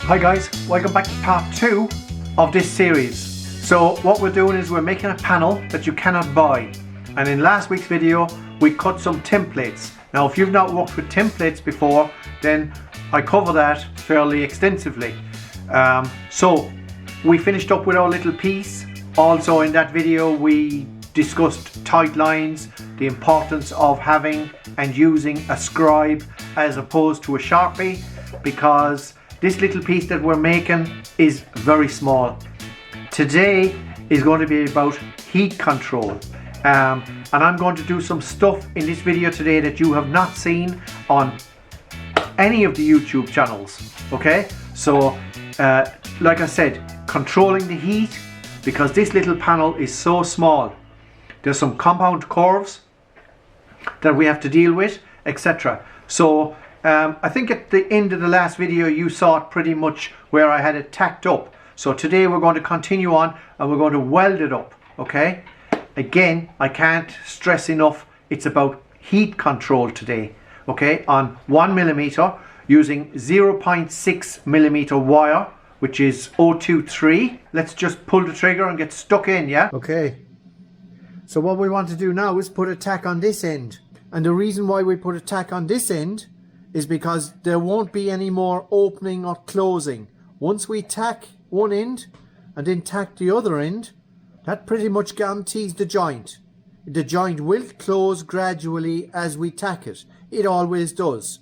Hi guys, welcome back to part 2 of this series. So what we're doing is we're making a panel that you cannot buy, and in last week's video we cut some templates. Now if you've not worked with templates before, then I cover that fairly extensively. So we finished up with our little piece. Also in that video we discussed tight lines, the importance of having and using a scribe as opposed to a Sharpie, because this little piece that we're making is very small. Today is going to be about heat control, and I'm going to do some stuff in this video today that you have not seen on any of the YouTube channels. Okay, so like I said, controlling the heat, because this little panel is so small. There's some compound curves that we have to deal with, etc. So I think at the end of the last video you saw it pretty much where I had it tacked up. So today we're going to continue on and we're going to weld it up. Okay, again, I can't stress enough, it's about heat control today. Okay, on 1mm using 0.6mm wire, which is 023. Let's just pull the trigger and get stuck in, yeah? Okay, so what we want to do now is put a tack on this end. And the reason why we put a tack on this end is because there won't be any more opening or closing. Once we tack one end and then tack the other end, that pretty much guarantees the joint. The joint will close gradually as we tack it. It always does.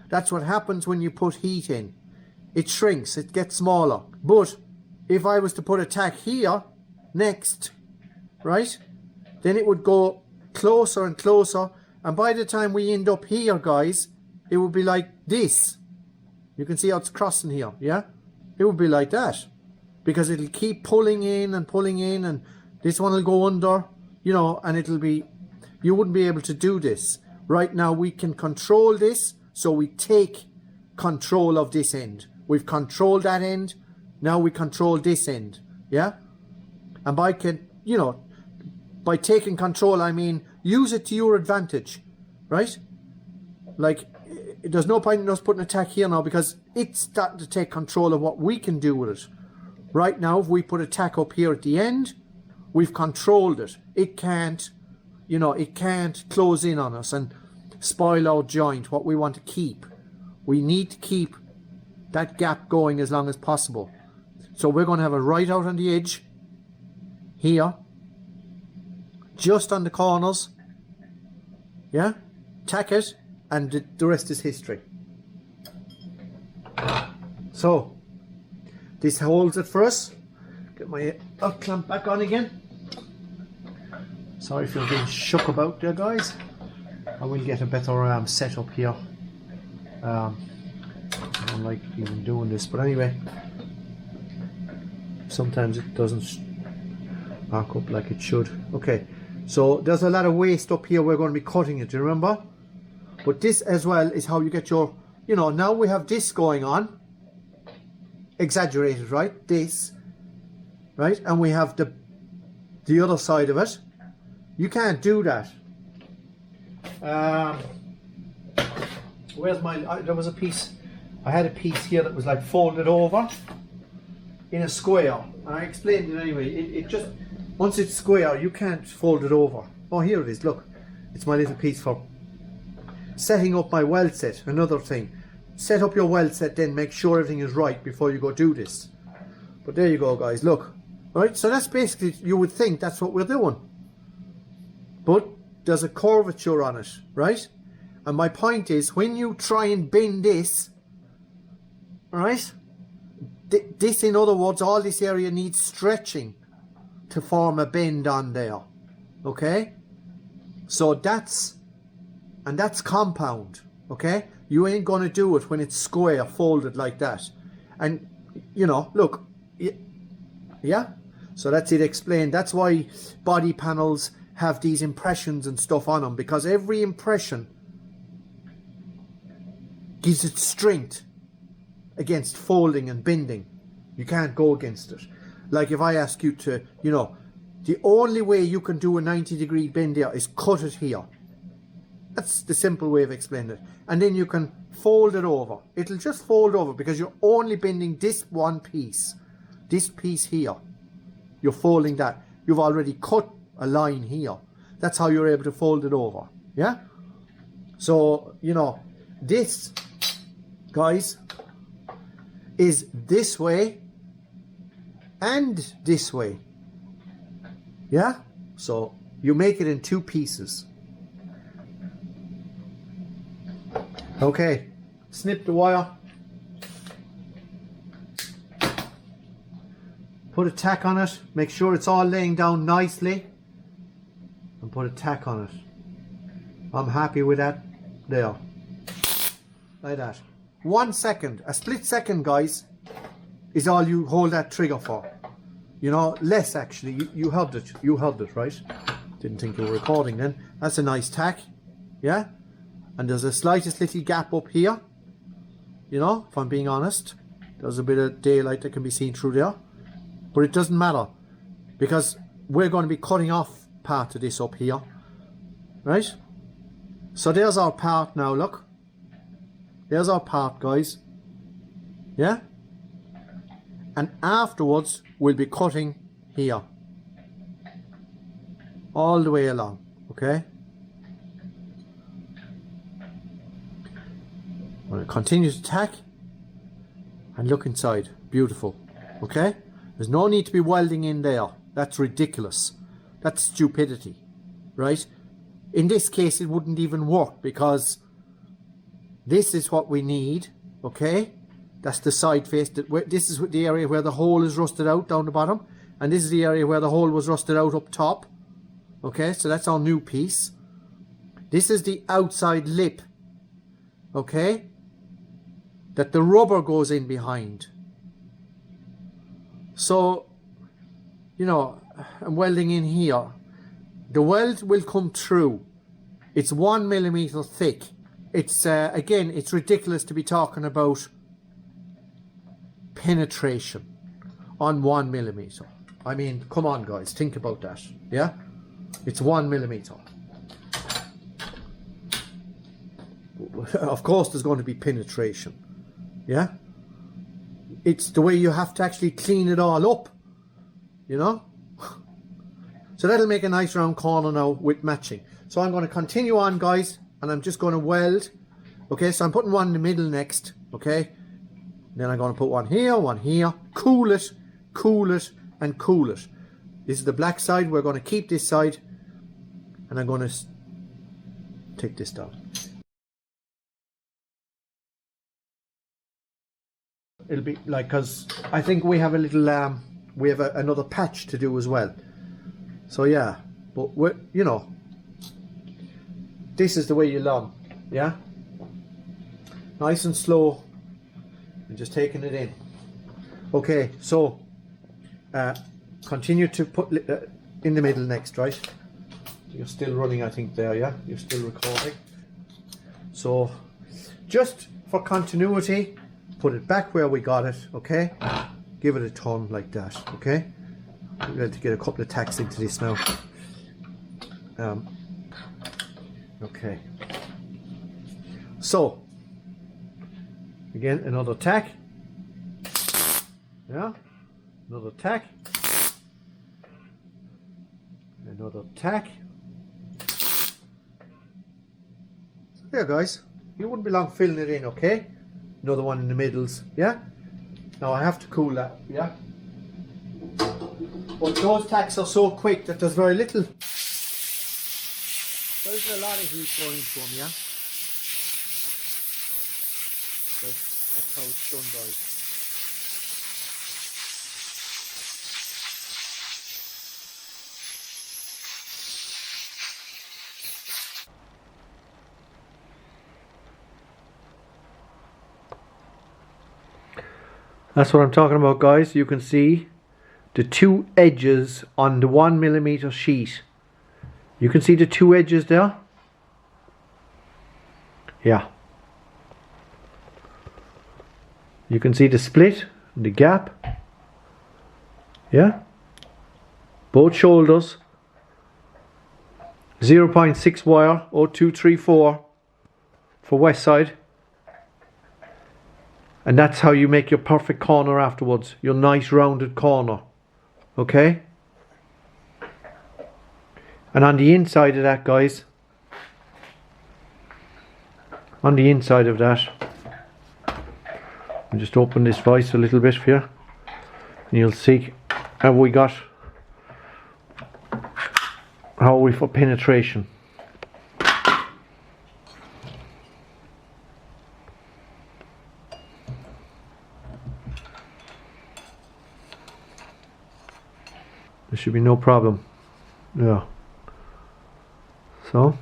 That's what happens when you put heat in. It shrinks, it gets smaller. But if I was to put a tack here next, right, then it would go closer and closer, and by the time we end up here, guys, it would be like this. You can see how it's crossing here, yeah? It would be like that, because it'll keep pulling in, and this one will go under, you know, and it'll be, you wouldn't be able to do this. Right now we can control this, so we take control of this end. We've controlled that end, now we control this end, yeah? And by by taking control, I mean use it to your advantage, right? Like, there's no point in us putting a tack here now, because it's starting to take control of what we can do with it. Right now, if we put a tack up here at the end, we've controlled it. It can't, you know, it can't close in on us and spoil our joint, what we want to keep. We need to keep that gap going as long as possible. So we're going to have it right out on the edge here, just on the corners, yeah? Tack it, and the rest is history. So this holds it for us. Get my out clamp back on again. Sorry if you're being shook about there, guys. I will get a better setup here. I don't like even doing this, but anyway, sometimes it doesn't mark up like it should. Okay, so there's a lot of waste up here. We're going to be cutting it, do you remember? But this as well is how you get your, you know, now we have this going on, exaggerated, right? This, right? And we have the other side of it. You can't do that. Where's my, there was a piece, I had a piece here that was like folded over in a square. And I explained it anyway. It just, once it's square, you can't fold it over. Oh, here it is, look. It's my little piece for setting up my weld set. Another thing, set up your weld set, then make sure everything is right before you go do this. But there you go, guys, look. Right, so that's basically, you would think that's what we're doing, but there's a curvature on it, right? And my point is, when you try and bend this, right, this, in other words, all this area needs stretching to form a bend on there. Okay, so that's compound. Okay, you ain't gonna do it when it's square folded like that. And you know, look, yeah, so that's it explained. That's why body panels have these impressions and stuff on them, because every impression gives it strength against folding and bending. You can't go against it. Like if I ask you to, you know, the only way you can do a 90-degree bend there is cut it here. That's the simple way of explaining it. And then you can fold it over. It'll just fold over because you're only bending this one piece. This piece here. You're folding that. You've already cut a line here. That's how you're able to fold it over. Yeah? So, you know, this, guys, is this way and this way. Yeah? So you make it in two pieces. Okay, snip the wire, put a tack on it, make sure it's all laying down nicely, and put a tack on it. I'm happy with that. There, like that. 1 second, a split second, guys, is all you hold that trigger for. You know, less actually. You held it. You held it, right? Didn't think you were recording then. That's a nice tack. Yeah? And there's a slightest little gap up here. You know, if I'm being honest. There's a bit of daylight that can be seen through there. But it doesn't matter. Because we're going to be cutting off part of this up here. Right? So there's our part now, look. There's our part, guys. Yeah? And afterwards, we'll be cutting here. All the way along. Okay? I'm going to continue to tack. And look inside. Beautiful. Okay? There's no need to be welding in there. That's ridiculous. That's stupidity. Right? In this case, it wouldn't even work because this is what we need. Okay? That's the side face. This is the area where the hole is rusted out down the bottom. And this is the area where the hole was rusted out up top. Okay, so that's our new piece. This is the outside lip. Okay? That the rubber goes in behind. So, you know, I'm welding in here. The weld will come through. It's 1 millimeter thick. It's, again, it's ridiculous to be talking about penetration on 1 millimeter. I mean, come on guys, think about that. Yeah? It's 1 millimeter. Of course there's going to be penetration. Yeah? It's the way you have to actually clean it all up. You know? So that'll make a nice round corner now with matching. So I'm going to continue on, guys, and I'm just going to weld. Okay, so I'm putting one in the middle next. Okay? Then I'm going to put one here, cool it, and cool it. This is the black side. We're going to keep this side, and I'm going to take this down. It'll be like, because I think we have a little, we have another patch to do as well. So yeah, but we're, you know, this is the way you learn. Yeah, nice and slow. And just taking it in. Okay, so continue to put in the middle next, right? You're still running, I think, there, yeah? You're still recording. So just for continuity, put it back where we got it, okay? Give it a turn like that, okay? We're going to get a couple of tacks into this now. Okay. So again, another tack. Yeah, another tack. Another tack. There, guys. You wouldn't be long filling it in, okay? Another one in the middles. Yeah. Now I have to cool that. Yeah. But those tacks are so quick that there's very little. There's a lot of heat going into them, yeah. That's how it's done, guys. That's what I'm talking about, guys. You can see the two edges on the 1 millimeter sheet. You can see the two edges there. Yeah. You can see the split, the gap. Yeah. Both shoulders. 0.6 wire 0234 for west side, and that's how you make your perfect corner afterwards, your nice rounded corner. Okay, and on the inside of that, guys, on the inside of that, I'll just open this vise a little bit for you, and you'll see how we got, how we for penetration. There should be no problem. Yeah. So.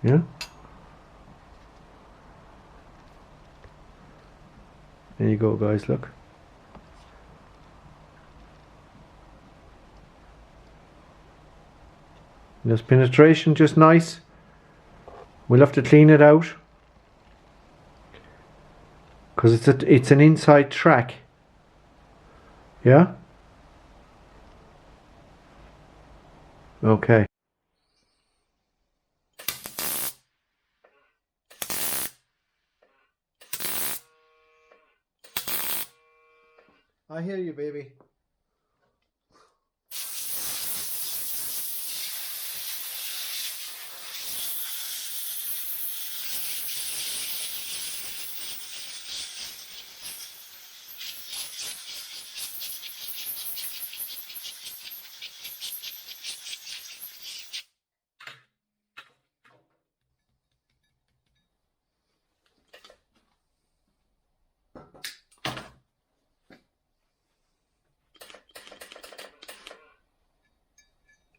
Yeah. There you go, guys, look. There's penetration, just nice. We'll have to clean it out, because it's an inside track. Yeah? Okay. I hear you, baby.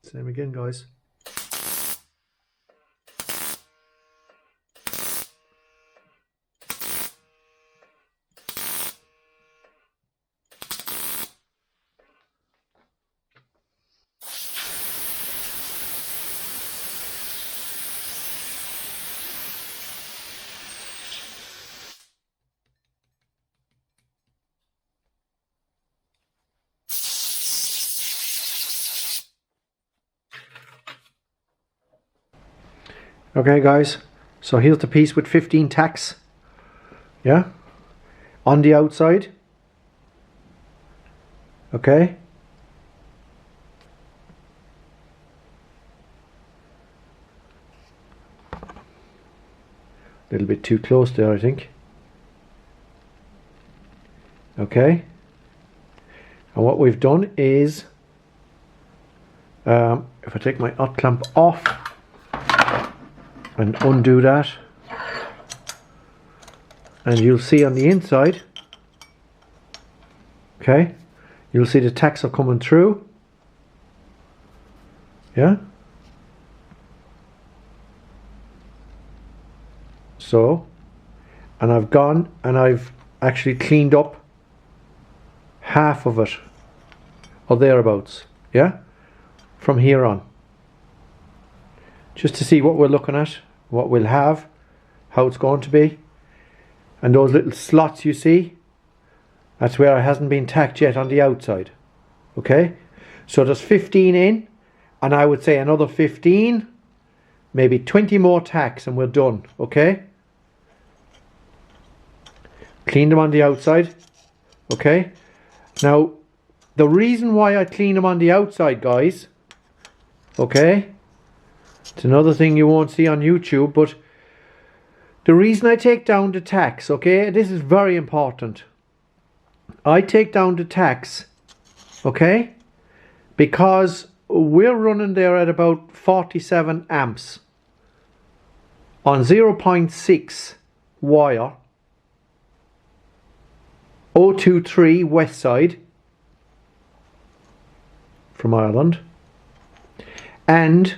Same again, guys. Okay, guys, so here's the piece with 15 tacks. Yeah, on the outside. Okay. A little bit too close there, I think. Okay. And what we've done is, if I take my hot clamp off and undo that, and you'll see on the inside, okay, you'll see the tacks are coming through. Yeah, so, and I've gone and I've actually cleaned up half of it or thereabouts, yeah, from here on, just to see what we're looking at, what we'll have, how it's going to be. And those little slots you see, that's where it hasn't been tacked yet on the outside. Okay, so there's 15 in, and I would say another 15, maybe 20 more tacks and we're done. Okay, clean them on the outside. Okay, now the reason why I clean them on the outside, guys, okay, it's another thing you won't see on YouTube, but the reason I take down the tacks, okay, this is very important. I take down the tacks, okay, because we're running there at about 47 amps on 0.6 wire, 023 west side from Ireland. And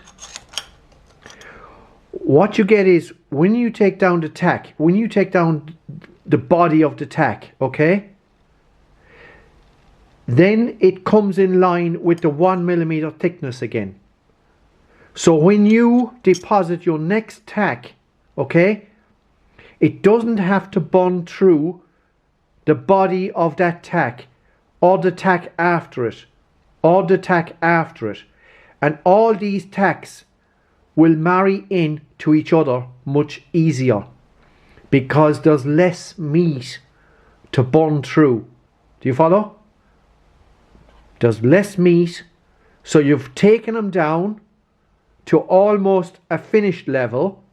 what you get is, when you take down the tack, when you take down the body of the tack, okay, then it comes in line with the 1mm thickness again. So when you deposit your next tack, okay, it doesn't have to burn through the body of that tack or the tack after it. or the tack after it. And all these tacks will marry in to each other much easier because there's less meat to burn through. Do you follow? There's less meat, so you've taken them down to almost a finished level,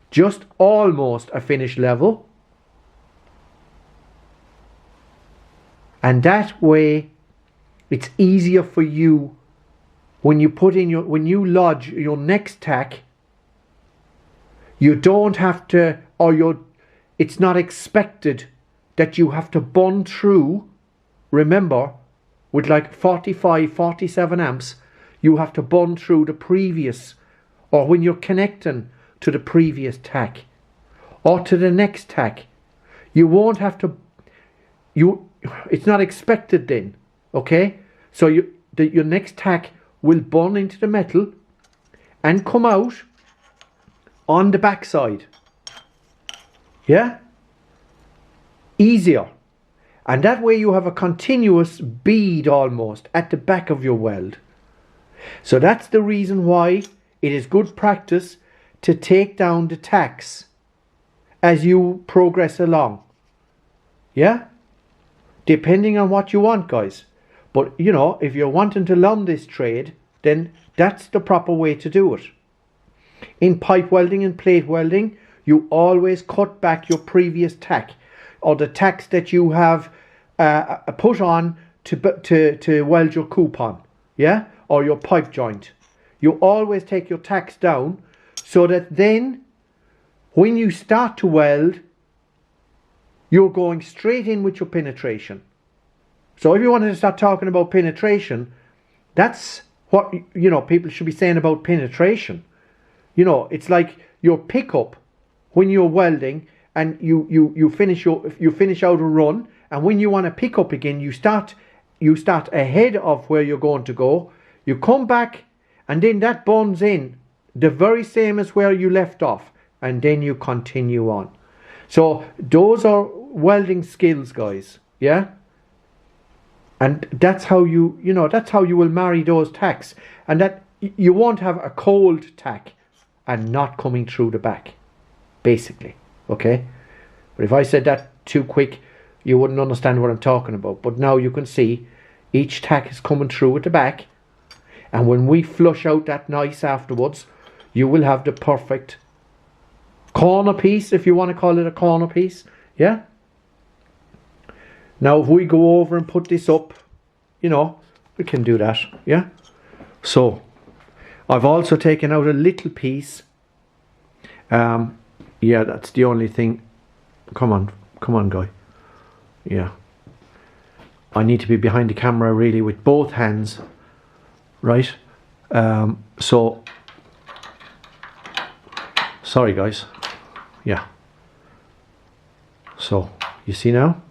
just almost a finished level, and that way it's easier for you when you put in when you lodge your next tack. You don't have to, it's not expected that you have to burn through. Remember, with like 45, 47 amps, you have to burn through the previous, or when you're connecting to the previous tack or to the next tack, you won't have to, it's not expected then, okay? So your next tack will burn into the metal and come out on the back side. Yeah? Easier. And that way you have a continuous bead almost at the back of your weld. So that's the reason why it is good practice to take down the tacks as you progress along. Yeah? Depending on what you want, guys. But, you know, if you're wanting to learn this trade, then that's the proper way to do it. In pipe welding and plate welding, you always cut back your previous tack, or the tacks that you have put on to weld your coupe on, yeah, or your pipe joint. You always take your tacks down so that then when you start to weld, you're going straight in with your penetration. So if you wanted to start talking about penetration, that's what, you know, people should be saying about penetration. You know, it's like your pickup when you're welding and you finish out a run, and when you want to pick up again, you start ahead of where you're going to go. You come back, and then that burns in the very same as where you left off, and then you continue on. So those are welding skills, guys. Yeah. And that's how that's how you will marry those tacks, and that you won't have a cold tack and not coming through the back, basically. Okay. But if I said that too quick, you wouldn't understand what I'm talking about. But now you can see each tack is coming through at the back, and when we flush out that nice afterwards, you will have the perfect corner piece, if you want to call it a corner piece. Yeah. Now if we go over and put this up, you know, we can do that. Yeah. So I've also taken out a little piece. Yeah, that's the only thing. Come on, guy. Yeah. I need to be behind the camera really with both hands. Right? So, sorry guys. Yeah. So, you see now?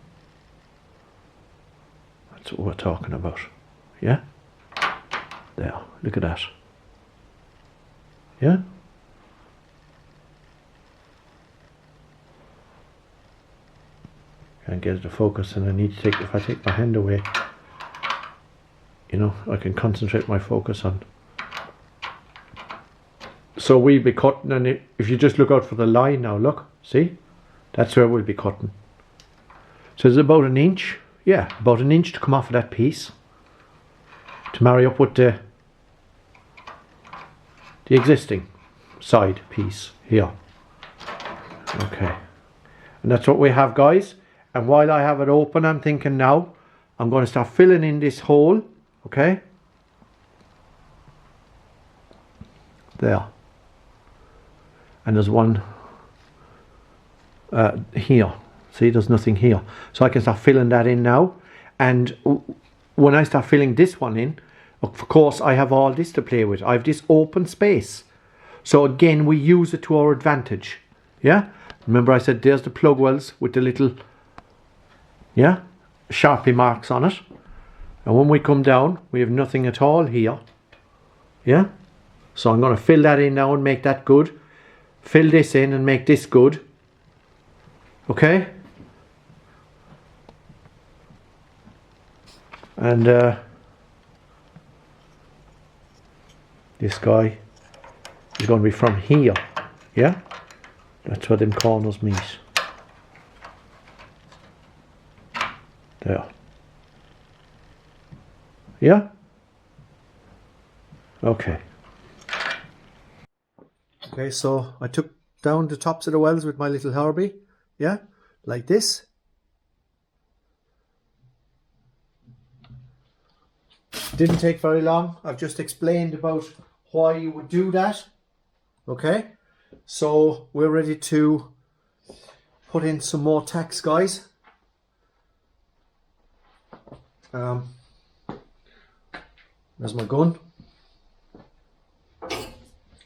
That's what we're talking about. Yeah? There, look at that. Yeah? Can't get it to focus, and I need to if I take my hand away, you know, I can concentrate my focus on. So we'll be cutting, and if you just look out for the line now, look, see? That's where we'll be cutting. So it's about an inch, yeah, about an inch to come off of that piece to marry up with the existing side piece here. Okay, and that's what we have, guys. And while I have it open, I'm thinking now I'm going to start filling in this hole. Okay, there, and there's one here. See, there's nothing here, so I can start filling that in now. And when I start filling this one in, of course I have all this to play with. I have this open space, so again we use it to our advantage. Yeah, remember I said there's the plug welds with the little, yeah, Sharpie marks on it, and when we come down we have nothing at all here. Yeah, so I'm going to fill that in now and make that good. Fill this in and make this good. Okay, and This guy is going to be from here. Yeah? That's where them corners meet. There. Yeah? Okay. Okay, so I took down the tops of the welds with my little Herbie. Yeah? Like this. Didn't take very long. I've just explained about why you would do that. Okay? So we're ready to put in some more tacks, guys. There's my gun.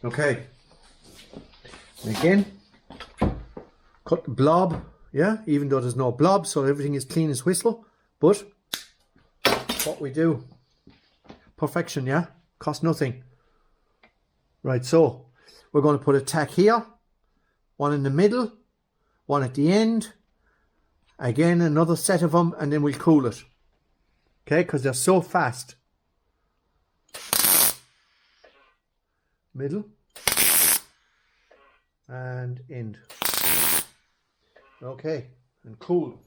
Okay. And again, cut the blob. Yeah, even though there's no blob, so everything is clean as whistle. But what we do, perfection, yeah, cost nothing. Right, so we're going to put a tack here, one in the middle, one at the end, again another set of them, and then we'll cool it. Okay, because they're so fast. Middle and end. Okay, and cool.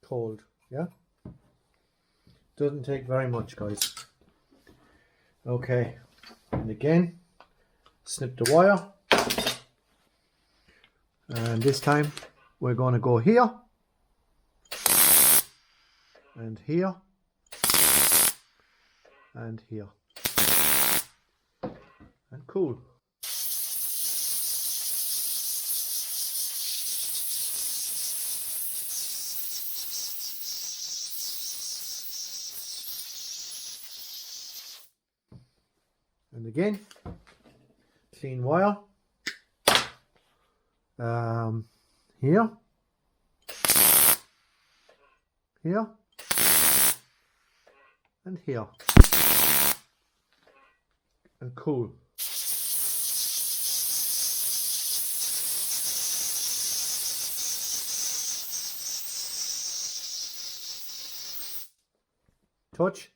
Cold, yeah? Doesn't take very much, guys. Okay, and again, snip the wire, and this time we're going to go here, and here, and here, and cool. And again, clean wire, here, here, and here, and cool. Touch.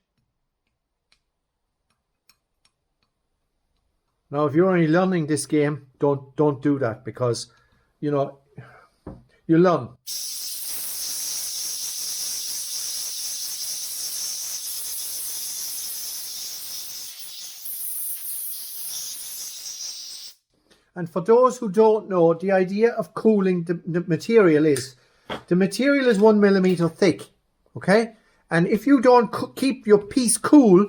Now, if you're only learning this game, don't do that, because, you know, you learn. And for those who don't know, the idea of cooling the material is 1 millimeter thick, okay? And if you don't keep your piece cool,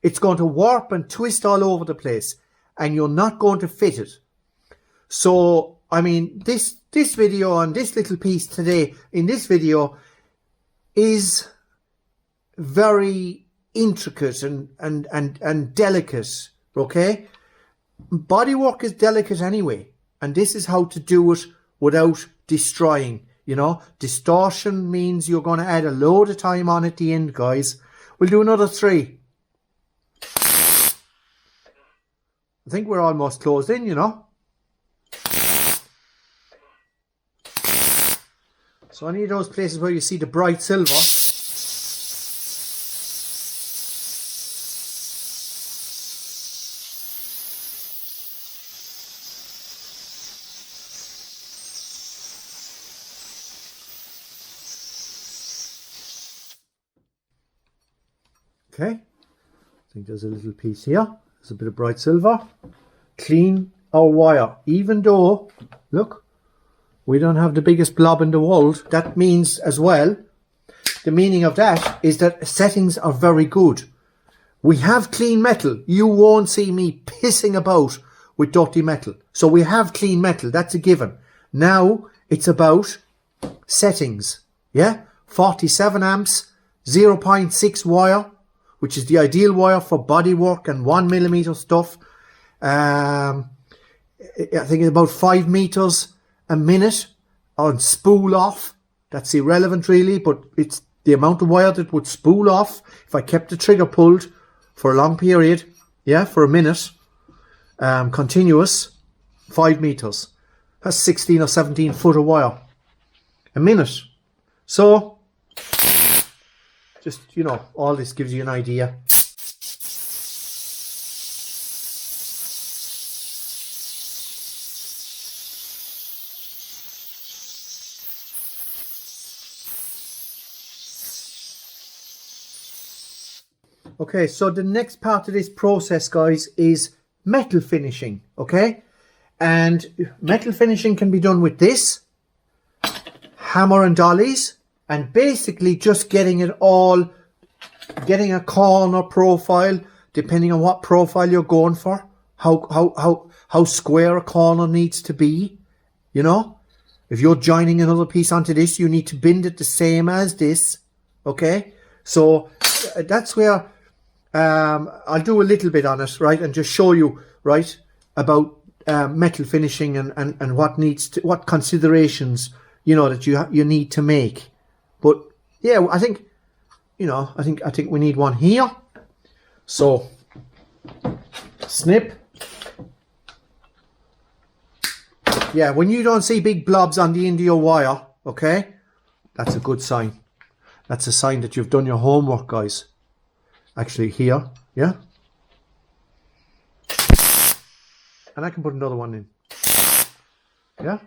it's going to warp and twist all over the place, and you're not going to fit it. So, I mean, this video and this little piece today in this video is very intricate and delicate, okay? Bodywork is delicate anyway, and this is how to do it without destroying, you know. Distortion means you're going to add a load of time on at the end, guys. We'll do another 3. I think we're almost closed in, you know. So any of those places where you see the bright silver, okay, I think there's a little piece here. There's a bit of bright silver. Clean our wire. Even though, look, we don't have the biggest blob in the world, that means as well, the meaning of that is that settings are very good. We have clean metal. You won't see me pissing about with dirty metal. So we have clean metal. That's a given. Now it's about settings. Yeah? 47 amps, 0.6 wire, which is the ideal wire for bodywork and 1 millimeter stuff. I think it's about 5 meters a minute on spool off. That's irrelevant really, but it's the amount of wire that would spool off if I kept the trigger pulled for a long period, yeah, for a minute, continuous, 5 meters. That's 16 or 17 foot of wire a minute. So just, you know, all this gives you an idea. Okay, so the next part of this process, guys, is metal finishing, okay? And metal finishing can be done with this, hammer and dollies, and basically just getting it all, getting a corner profile, depending on what profile you're going for, how square a corner needs to be, you know? If you're joining another piece onto this, you need to bend it the same as this, okay? So that's where I'll do a little bit on it, right, and just show you, right, about metal finishing and what needs to, what considerations, you know, that you need to make. But yeah, I think, you know, I think we need one here. So snip. Yeah, when you don't see big blobs on the end of your wire, okay, that's a good sign. That's a sign that you've done your homework, guys. Actually here, yeah, and I can put another one in, yeah,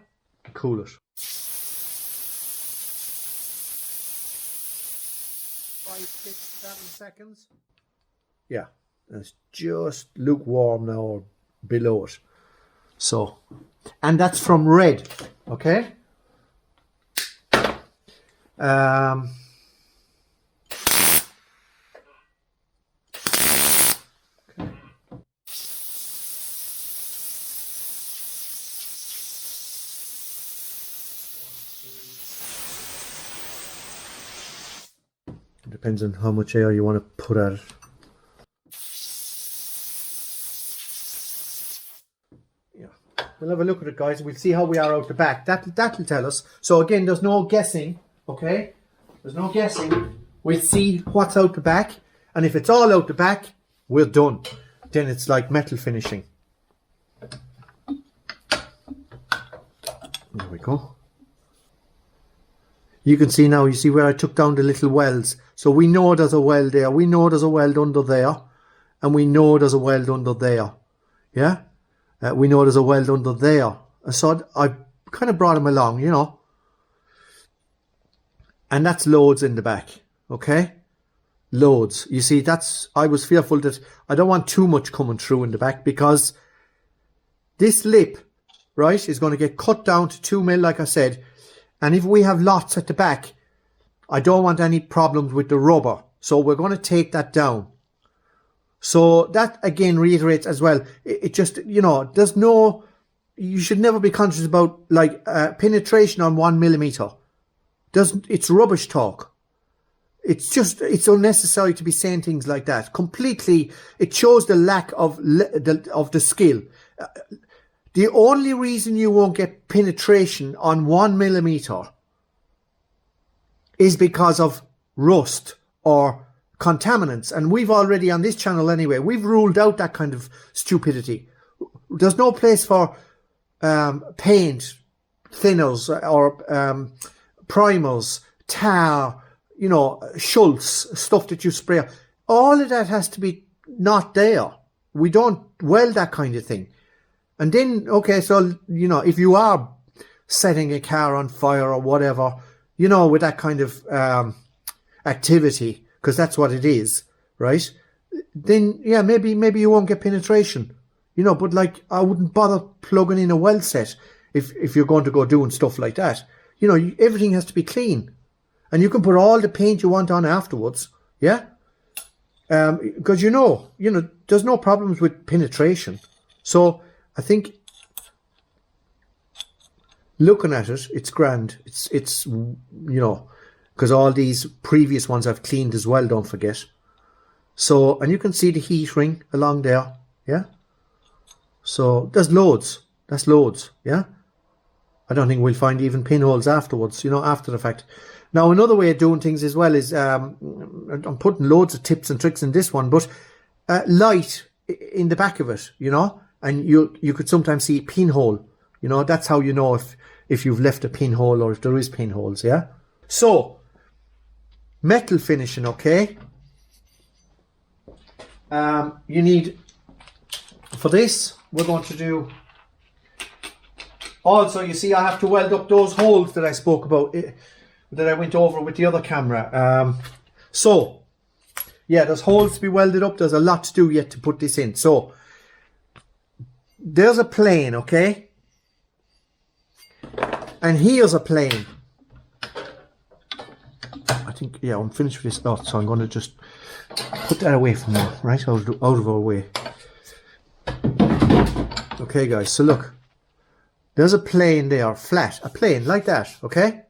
cool it. 5, 6, 7 seconds. Yeah, it's just lukewarm now or below it. So, and that's from red, okay. Depends on how much air you want to put at it. Yeah, we'll have a look at it, guys. We'll see how we are out the back. That'll tell us. So again, there's no guessing, okay? There's no guessing. We'll see what's out the back, and if it's all out the back, we're done. Then it's like metal finishing. There we go. You can see now, you see where I took down the little welds. So we know there's a weld there. We know there's a weld under there. And we know there's a weld under there. Yeah? We know there's a weld under there. So I kind of brought them along, you know. And that's loads in the back. Okay? Loads. You see, that's, I was fearful that I don't want too much coming through in the back, because this lip, right, is going to get cut down to 2 mil, like I said. And if we have lots at the back, I don't want any problems with the rubber. So we're going to take that down. So that again reiterates as well. It just, you know, there's no, you should never be conscious about like penetration on 1 millimeter. It's rubbish talk. It's just, it's unnecessary to be saying things like that. Completely, it shows the lack of the skill. The only reason you won't get penetration on 1 millimeter is because of rust or contaminants. And we've already, on this channel anyway, we've ruled out that kind of stupidity. There's no place for paint, thinners or primers, tar, you know, Schultz, stuff that you spray. All of that has to be not there. We don't weld that kind of thing. And then, okay, so, you know, if you are setting a car on fire or whatever, you know, with that kind of activity, because that's what it is, right? Then, yeah, maybe you won't get penetration, you know, but like, I wouldn't bother plugging in a weld set if you're going to go doing stuff like that. You know, everything has to be clean. And you can put all the paint you want on afterwards, yeah? Because, you know, there's no problems with penetration. So I think looking at it, it's grand. It's you know, because all these previous ones I've cleaned as well, don't forget. So, and you can see the heat ring along there, yeah? So there's loads. That's loads, yeah? I don't think we'll find even pinholes afterwards, you know, after the fact. Now, another way of doing things as well is, I'm putting loads of tips and tricks in this one, but light in the back of it, you know, and you could sometimes see a pinhole. You know, that's how you know if you've left a pinhole or if there is pinholes, yeah? So, metal finishing, okay? You need, for this, we're going to do, also, you see, I have to weld up those holes that I spoke about, that I went over with the other camera. So, yeah, there's holes to be welded up. There's a lot to do yet to put this in. So, there's a plane, okay? And here's a plane. I think, yeah, I'm finished with this lot, so I'm going to just put that away from now, right? Out of our way. Okay, guys, so look. There's a plane there, flat. A plane like that, okay?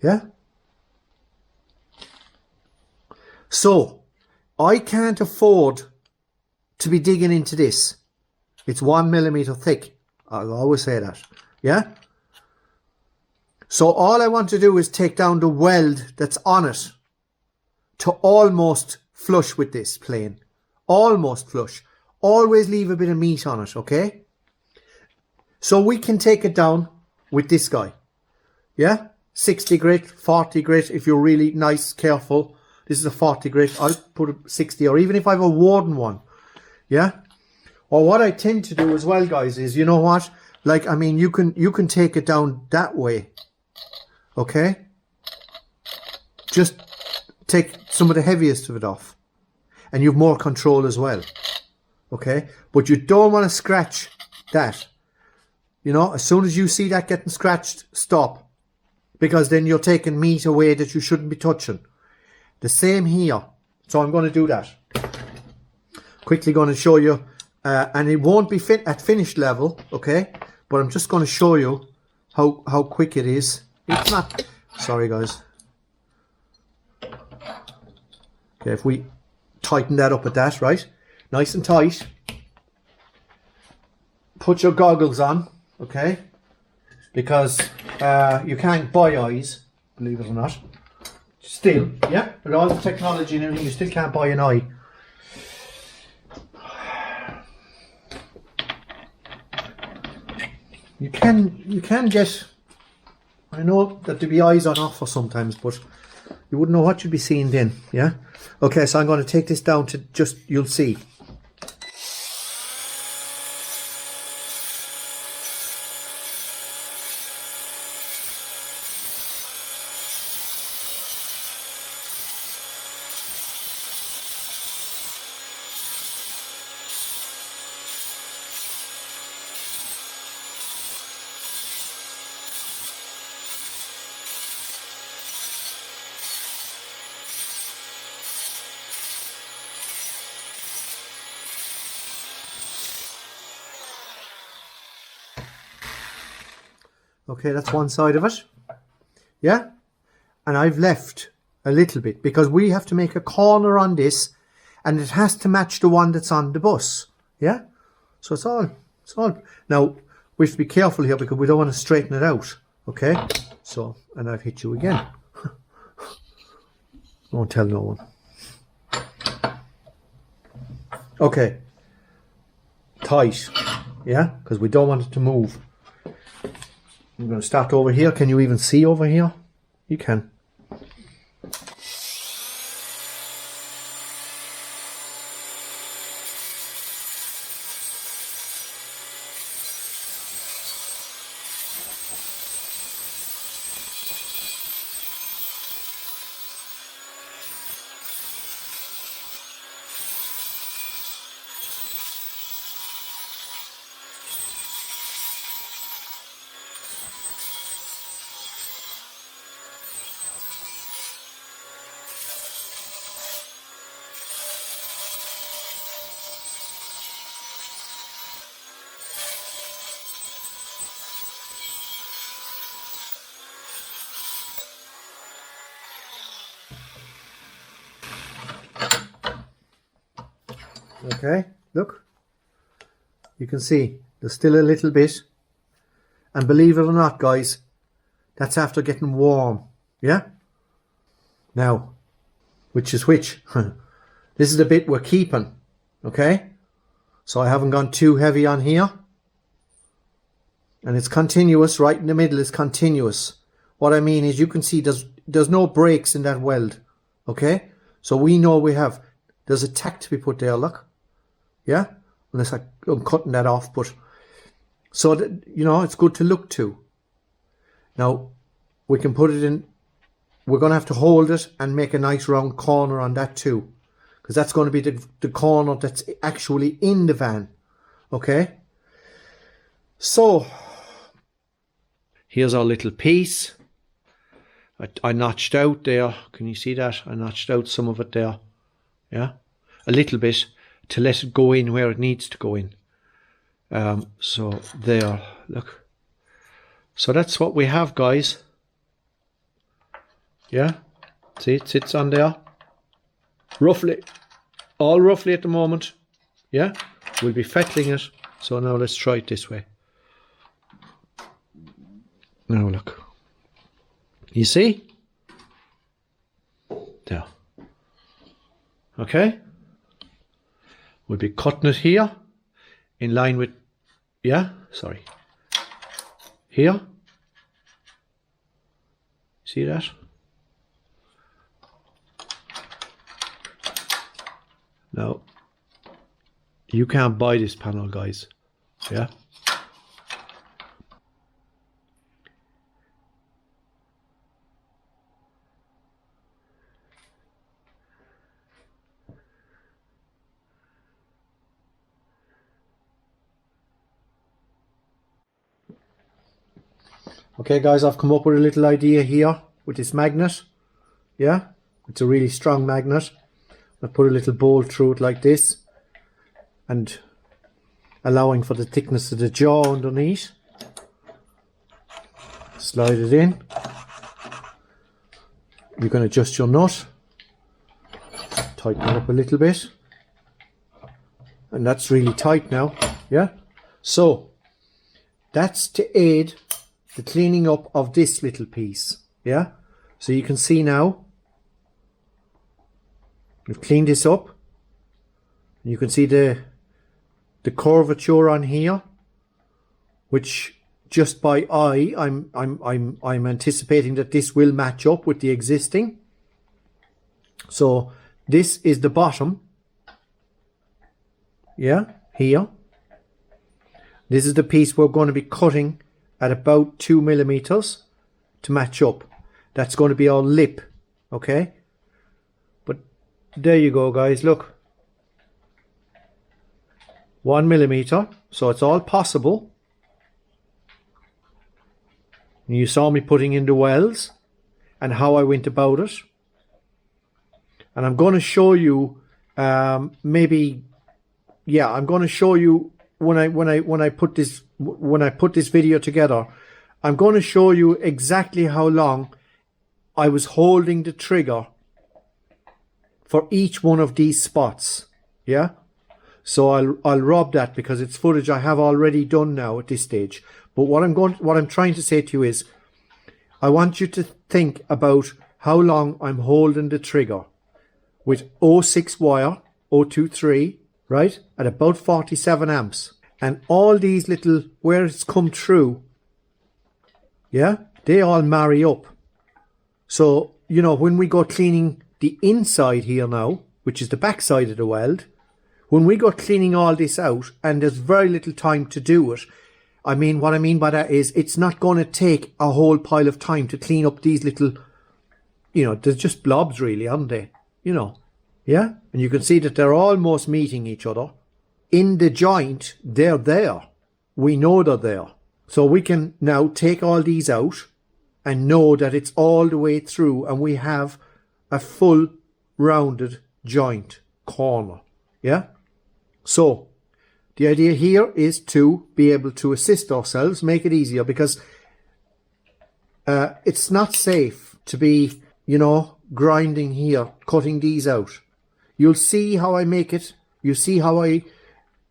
Yeah? So, I can't afford to be digging into this. It's 1 millimeter thick. I'll always say that. Yeah? So all I want to do is take down the weld that's on it to almost flush with this plane. Almost flush. Always leave a bit of meat on it, okay? So we can take it down with this guy. Yeah? 60 grit, 40 grit if you're really nice, careful. This is a 40 grit. I'll put a 60, or even if I have a Warden one. Yeah? Or what I tend to do as well, guys, is, you know what? Like, I mean, you can take it down that way. Okay? Just take some of the heaviest of it off. And you have more control as well. Okay? But you don't want to scratch that. You know, as soon as you see that getting scratched, stop. Because then you're taking meat away that you shouldn't be touching. The same here. So I'm going to do that. Quickly going to show you. And it won't be at finished level, okay? But I'm just going to show you how quick it is. It's not... Sorry, guys. Okay, if we tighten that up at that, right? Nice and tight. Put your goggles on, okay? Because you can't buy eyes, believe it or not. Still, yeah? With all the technology and everything, you still can't buy an eye. You can get, I know that there be eyes on offer sometimes, but you wouldn't know what you'd be seeing then, yeah? Okay, so I'm going to take this down to just, you'll see. Okay, that's one side of it. Yeah? And I've left a little bit because we have to make a corner on this and it has to match the one that's on the bus. Yeah? So it's all. Now, we have to be careful here because we don't want to straighten it out. Okay? So, and I've hit you again. Don't tell no one. Okay. Tight. Yeah? Because we don't want it to move. I'm going to start over here. Can you even see over here? You can. Okay, look. You can see there's still a little bit. And believe it or not, guys, that's after getting warm. Yeah? Now, which is which? This This is the bit we're keeping, okay? So I haven't gone too heavy on here. And it's continuous, right in the middle is continuous. What I mean is you can see there's no breaks in that weld, okay? So we know there's a tack to be put there, look. Yeah? Unless I'm cutting that off, but so that, you know, it's good to look to. Now, we can put it in, we're going to have to hold it and make a nice round corner on that too. Because that's going to be the corner that's actually in the van. Okay? So, here's our little piece. I notched out there. Can you see that? I notched out some of it there. Yeah? A little bit to let it go in where it needs to go in. So, there. Look. So, that's what we have, guys. Yeah? See, it sits on there. Roughly. All roughly at the moment. Yeah? We'll be fettling it. So, now let's try it this way. Now look. You see? There. Okay? We'll be cutting it here. In line with... Yeah? Sorry. Here. See that? Now, you can't buy this panel, guys. Yeah? Okay guys, I've come up with a little idea here with this magnet. Yeah, it's a really strong magnet. I put a little bolt through it like this and allowing for the thickness of the jaw underneath. Slide it in. You can adjust your nut, tighten it up a little bit, and that's really tight now. Yeah, so that's to aid the cleaning up of this little piece. Yeah, so you can see now we've cleaned this up. You can see the curvature on here, which just by eye I'm anticipating that this will match up with the existing. So this is the bottom. Yeah, here. This is the piece we're going to be cutting at about 2 millimeters to match up. That's going to be our lip, okay? But there you go, guys, look. 1 millimeter, so it's all possible. You saw me putting in the welds and how I went about it. And I'm going to show you I'm going to show you when I put this video together, I'm going to show you exactly how long I was holding the trigger for each one of these spots. Yeah, so I'll rob that because it's footage I have already done now at this stage. But what I'm trying to say to you is, I want you to think about how long I'm holding the trigger with 0.6 wire, 0.23, right, at about 47 amps. And all these little, where it's come through, yeah, they all marry up. So, you know, when we go cleaning the inside here now, which is the back side of the weld, when we go cleaning all this out, and there's very little time to do it, I mean, what I mean by that is it's not going to take a whole pile of time to clean up these little, you know, they're just blobs really, aren't they? You know, yeah? And you can see that they're almost meeting each other. In the joint, they're there. We know they're there. So we can now take all these out and know that it's all the way through and we have a full rounded joint corner. Yeah? So the idea here is to be able to assist ourselves, make it easier, because it's not safe to be, you know, grinding here, cutting these out. You'll see how I make it. You see how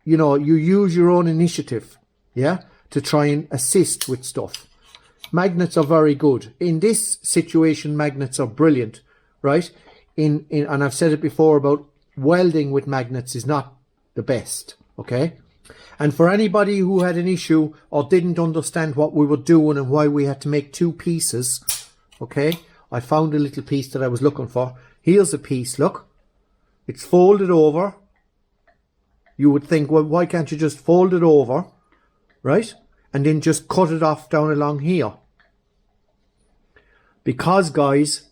you know, you use your own initiative, yeah, to try and assist with stuff. Magnets are very good. In this situation, magnets are brilliant, right? And I've said it before about welding with magnets is not the best, okay? And for anybody who had an issue or didn't understand what we were doing and why we had to make two pieces, okay, I found a little piece that I was looking for. Here's a piece, look. It's folded over. You would think, well, why can't you just fold it over, right? And then just cut it off down along here. Because, guys,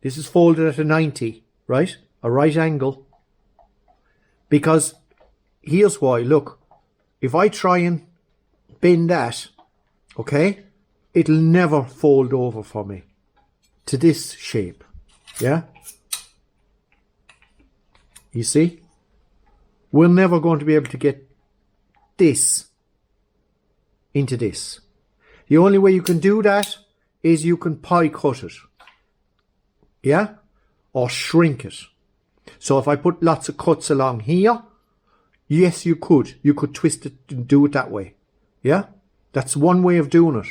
this is folded at a 90, right? A right angle. Because here's why, look. If I try and bend that, okay, it'll never fold over for me to this shape, yeah? You see? We're never going to be able to get this into this. The only way you can do that is you can pie cut it, yeah? Or shrink it. So if I put lots of cuts along here, yes, you could. You could twist it and do it that way. Yeah? That's one way of doing it.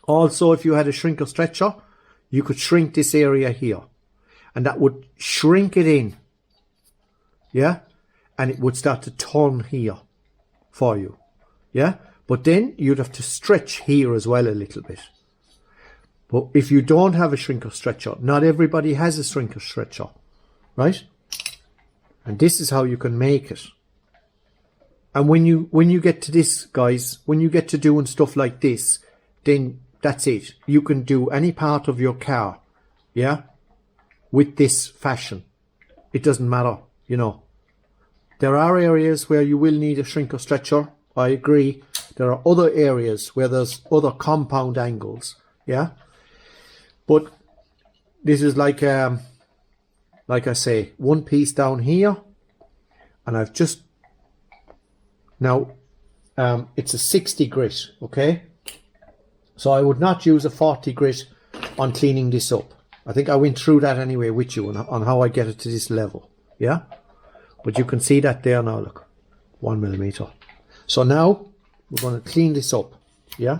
Also, if you had a shrinker stretcher, you could shrink this area here. And that would shrink it in. Yeah? And it would start to turn here for you. Yeah? But then you'd have to stretch here as well a little bit. But if you don't have a shrinker stretcher, not everybody has a shrinker stretcher. Right? And this is how you can make it. And when you get to this, guys, when you get to doing stuff like this, then that's it. You can do any part of your car, yeah, with this fashion. It doesn't matter, you know. There are areas where you will need a shrinker stretcher. I agree. There are other areas where there's other compound angles, yeah. But this is like I say, one piece down here, and I've just now it's a 60 grit, okay? So I would not use a 40 grit on cleaning this up. I think I went through that anyway with you on how I get it to this level, yeah? But you can see that there now, look, 1 millimeter. So now we're going to clean this up, yeah?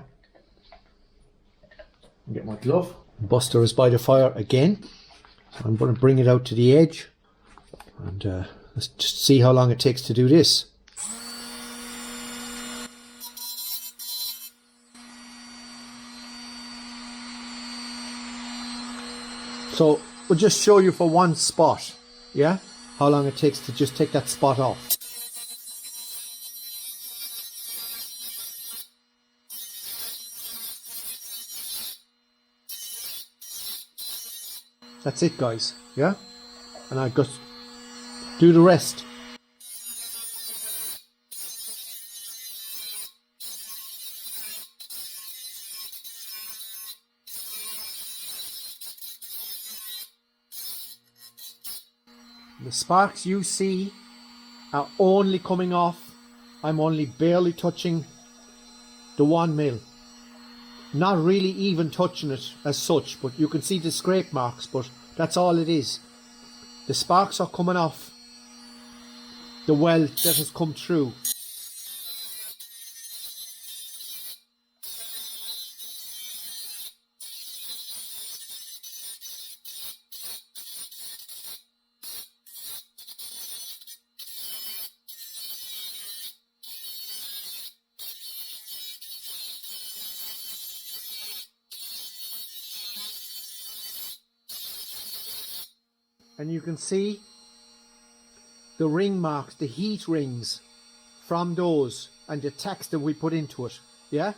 Get my glove. Buster is by the fire again. I'm going to bring it out to the edge, and let's just see how long it takes to do this. So we'll just show you for one spot, yeah, how long it takes to just take that spot off. That's it, guys, yeah? And I just do the rest. The sparks you see are only coming off. I'm only barely touching the 1 mil. Not really even touching it as such, but you can see the scrape marks, but that's all it is. The sparks are coming off the weld that has come through. And you can see the ring marks, the heat rings from those and the tacks that we put into it, yeah?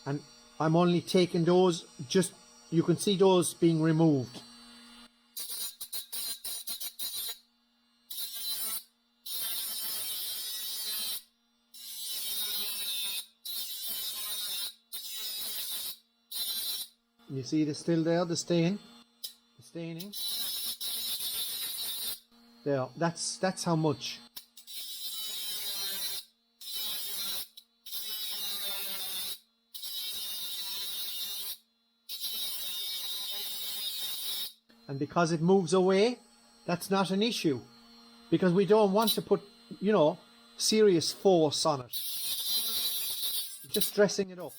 And I'm only taking those, just, you can see those being removed. You see the still there, the stain, the staining. There, that's how much. And because it moves away, that's not an issue. Because we don't want to put, you know, serious force on it. Just dressing it up.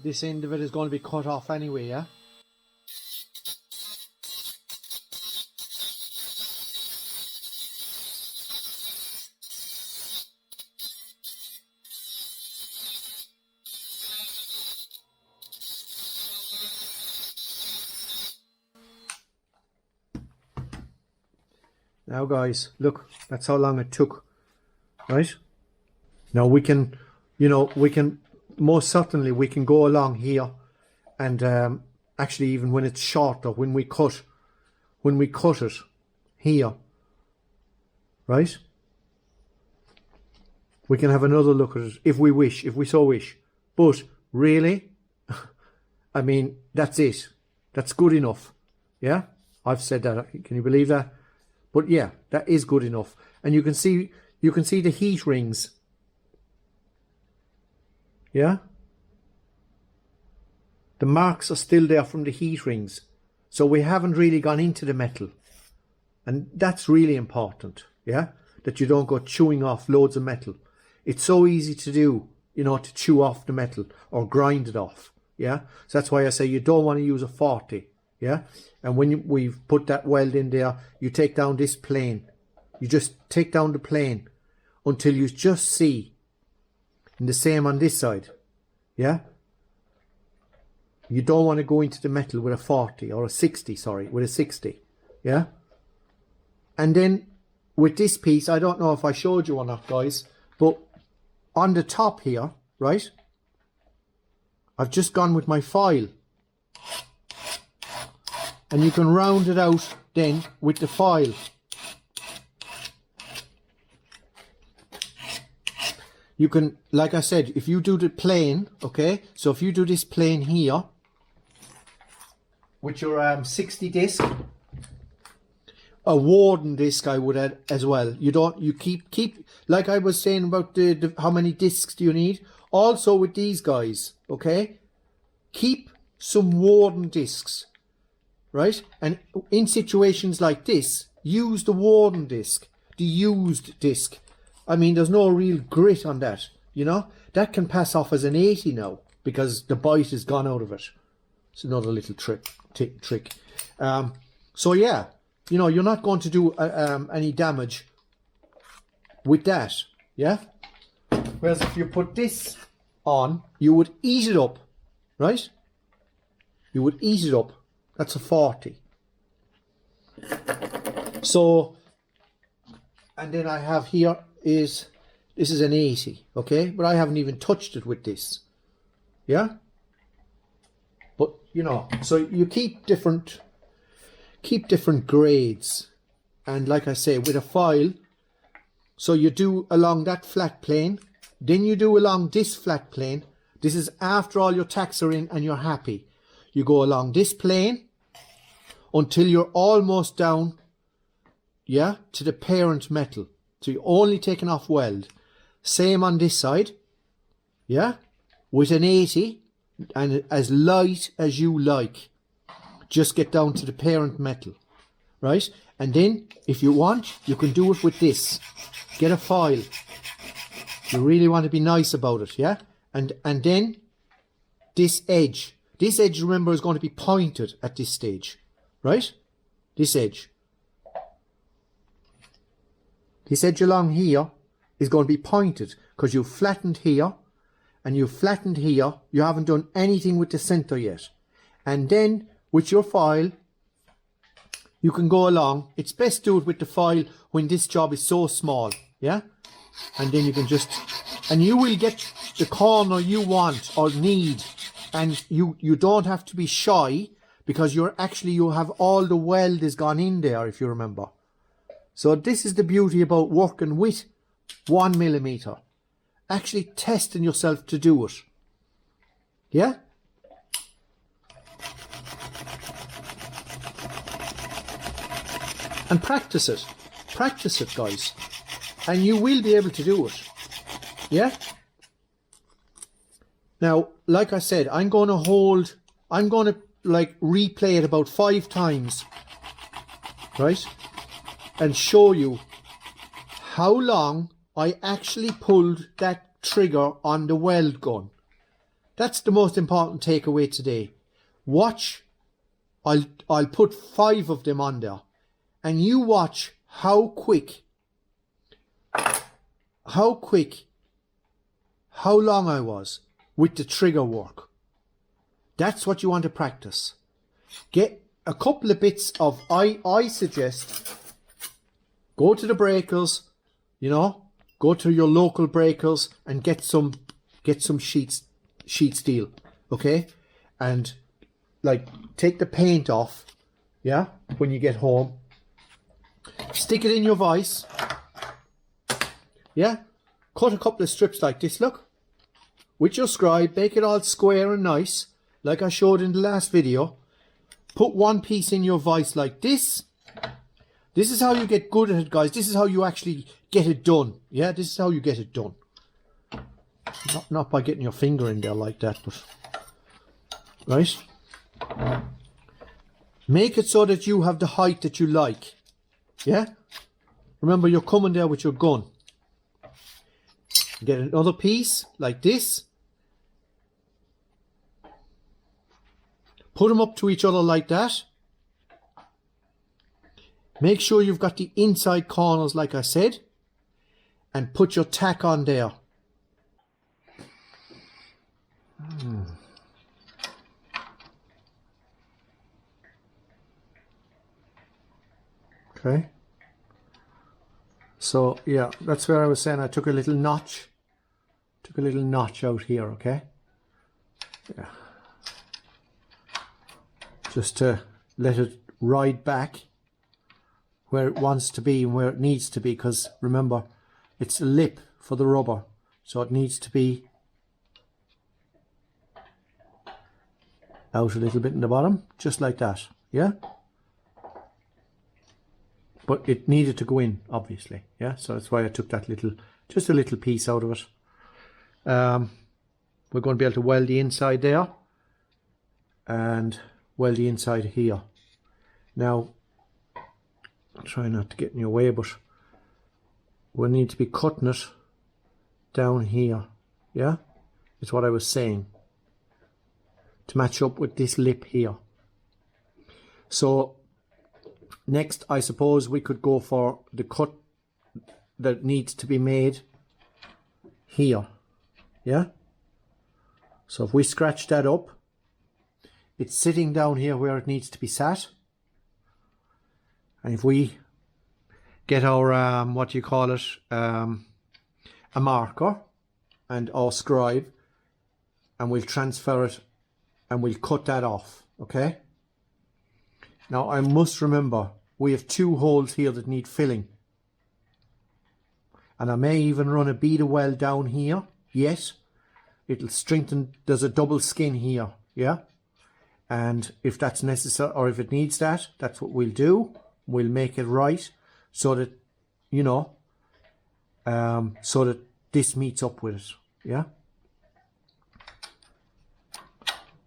this end of it is going to be cut off anyway, yeah? Now guys, look, that's how long it took, right? Now we can, you know, we can, most certainly we can go along here and actually even when it's shorter, when we cut it here, right? We can have another look at it if we wish, if we so wish. But really, I mean, that's it. That's good enough. Yeah, I've said that. Can you believe that? But yeah, that is good enough. And you can see the heat rings. Yeah? The marks are still there from the heat rings. So we haven't really gone into the metal. And that's really important. Yeah? That you don't go chewing off loads of metal. It's so easy to do, you know, to chew off the metal or grind it off. Yeah? So that's why I say you don't want to use a 40. Yeah? And when we've put that weld in there, you take down this plane. You just take down the plane until you just see. And the same on this side. Yeah? You don't want to go into the metal with a 40 or a 60, sorry, with a 60. Yeah? And then with this piece, I don't know if I showed you or not, guys, but on the top here, right? I've just gone with my file. And you can round it out then with the file. You can, like I said, if you do the plane, okay, so if you do this plane here with your 60 disc, a Warden disc I would add as well. You keep like I was saying about the how many discs do you need. Also with these guys, okay, keep some Warden discs. Right? And in situations like this, use the Warden disc, the used disc. I mean, there's no real grit on that, you know? That can pass off as an 80 now because the bite has gone out of it. It's another little trick. So yeah, you know, you're not going to do any damage with that, yeah? Whereas if you put this on, you would eat it up, right? You would eat it up. That's a 40. So, and then I have here this is an 80, okay? But I haven't even touched it with this, yeah? But, you know, so you keep different grades. And like I say, with a file, so you do along that flat plane, then you do along this flat plane. This is after all your tacks are in and you're happy. You go along this plane until you're almost down, yeah, to the parent metal. So you're only taking off weld. Same on this side, yeah, with an 80 and as light as you like. Just get down to the parent metal, right? And then if you want, you can do it with this. Get a file. You really want to be nice about it, yeah? And then this edge. This edge, remember, is going to be pointed at this stage. Right? This edge. This edge along here is going to be pointed because you've flattened here and you've flattened here. You haven't done anything with the center yet. And then with your file, you can go along. It's best to do it with the file when this job is so small. Yeah? And then you can just, and you will get the corner you want or need. And you don't have to be shy. Because you have all the weld has gone in there, if you remember. So this is the beauty about working with 1mm. Actually testing yourself to do it. Yeah? And practice it. Practice it, guys. And you will be able to do it. Yeah? Now, like I said, I'm going to like replay it about 5 times, right, and show you how long I actually pulled that trigger on the weld gun. That's the most important takeaway today. Watch. I'll put 5 of them on there, and you watch how quick, how long I was with the trigger work. That's what you want to practice. Get a couple of bits of, I suggest, go to the breakers, you know, go to your local breakers and get some sheet steel, okay? And like take the paint off, yeah, when you get home. Stick it in your vise, yeah? Cut a couple of strips like this, look. With your scribe, make it all square and nice, like I showed in the last video. Put one piece in your vise like this. This is how you get good at it, guys. This is how you actually get it done. Yeah, this is how you get it done. Not by getting your finger in there like that, but... Right? Make it so that you have the height that you like. Yeah? Remember, you're coming there with your gun. Get another piece like this. Put them up to each other like that. Make sure you've got the inside corners like I said. And put your tack on there. Okay. So yeah, that's where I was saying I took a little notch. Took a little notch out here, okay? Yeah. Just to let it ride back where it wants to be and where it needs to be, because remember, it's a lip for the rubber, so it needs to be out a little bit in the bottom, just like that, yeah? But it needed to go in, obviously, yeah? So that's why I took that little, just a little piece out of it. We're going to be able to weld the inside there and weld the inside here. Now, I'll try not to get in your way, but we'll need to be cutting it down here, yeah? It's what I was saying, to match up with this lip here. So next, I suppose we could go for the cut that needs to be made here, yeah? So if we scratch that up, it's sitting down here where it needs to be sat. And if we get our, what do you call it, a marker and our scribe, and we'll transfer it and we'll cut that off, okay? Now I must remember, we have 2 holes here that need filling. And I may even run a bead of weld down here, yes. It'll strengthen, there's a double skin here, yeah? And if that's necessary, or if it needs that, that's what we'll do. We'll make it right so that, you know, so that this meets up with it, yeah?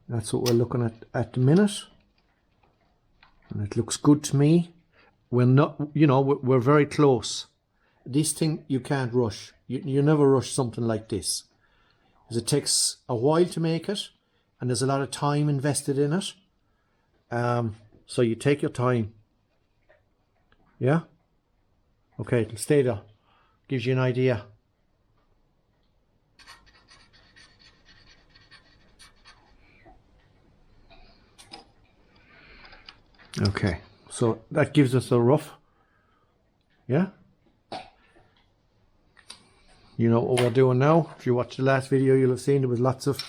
That's what we're looking at the minute. And it looks good to me. We're not, you know, we're very close. This thing you can't rush. You never rush something like this, because it takes a while to make it, and there's a lot of time invested in it. So you take your time. Yeah? Okay, it'll stay there. Gives you an idea. Okay, so that gives us a rough. Yeah? You know what we're doing now. If you watched the last video, you'll have seen there was lots of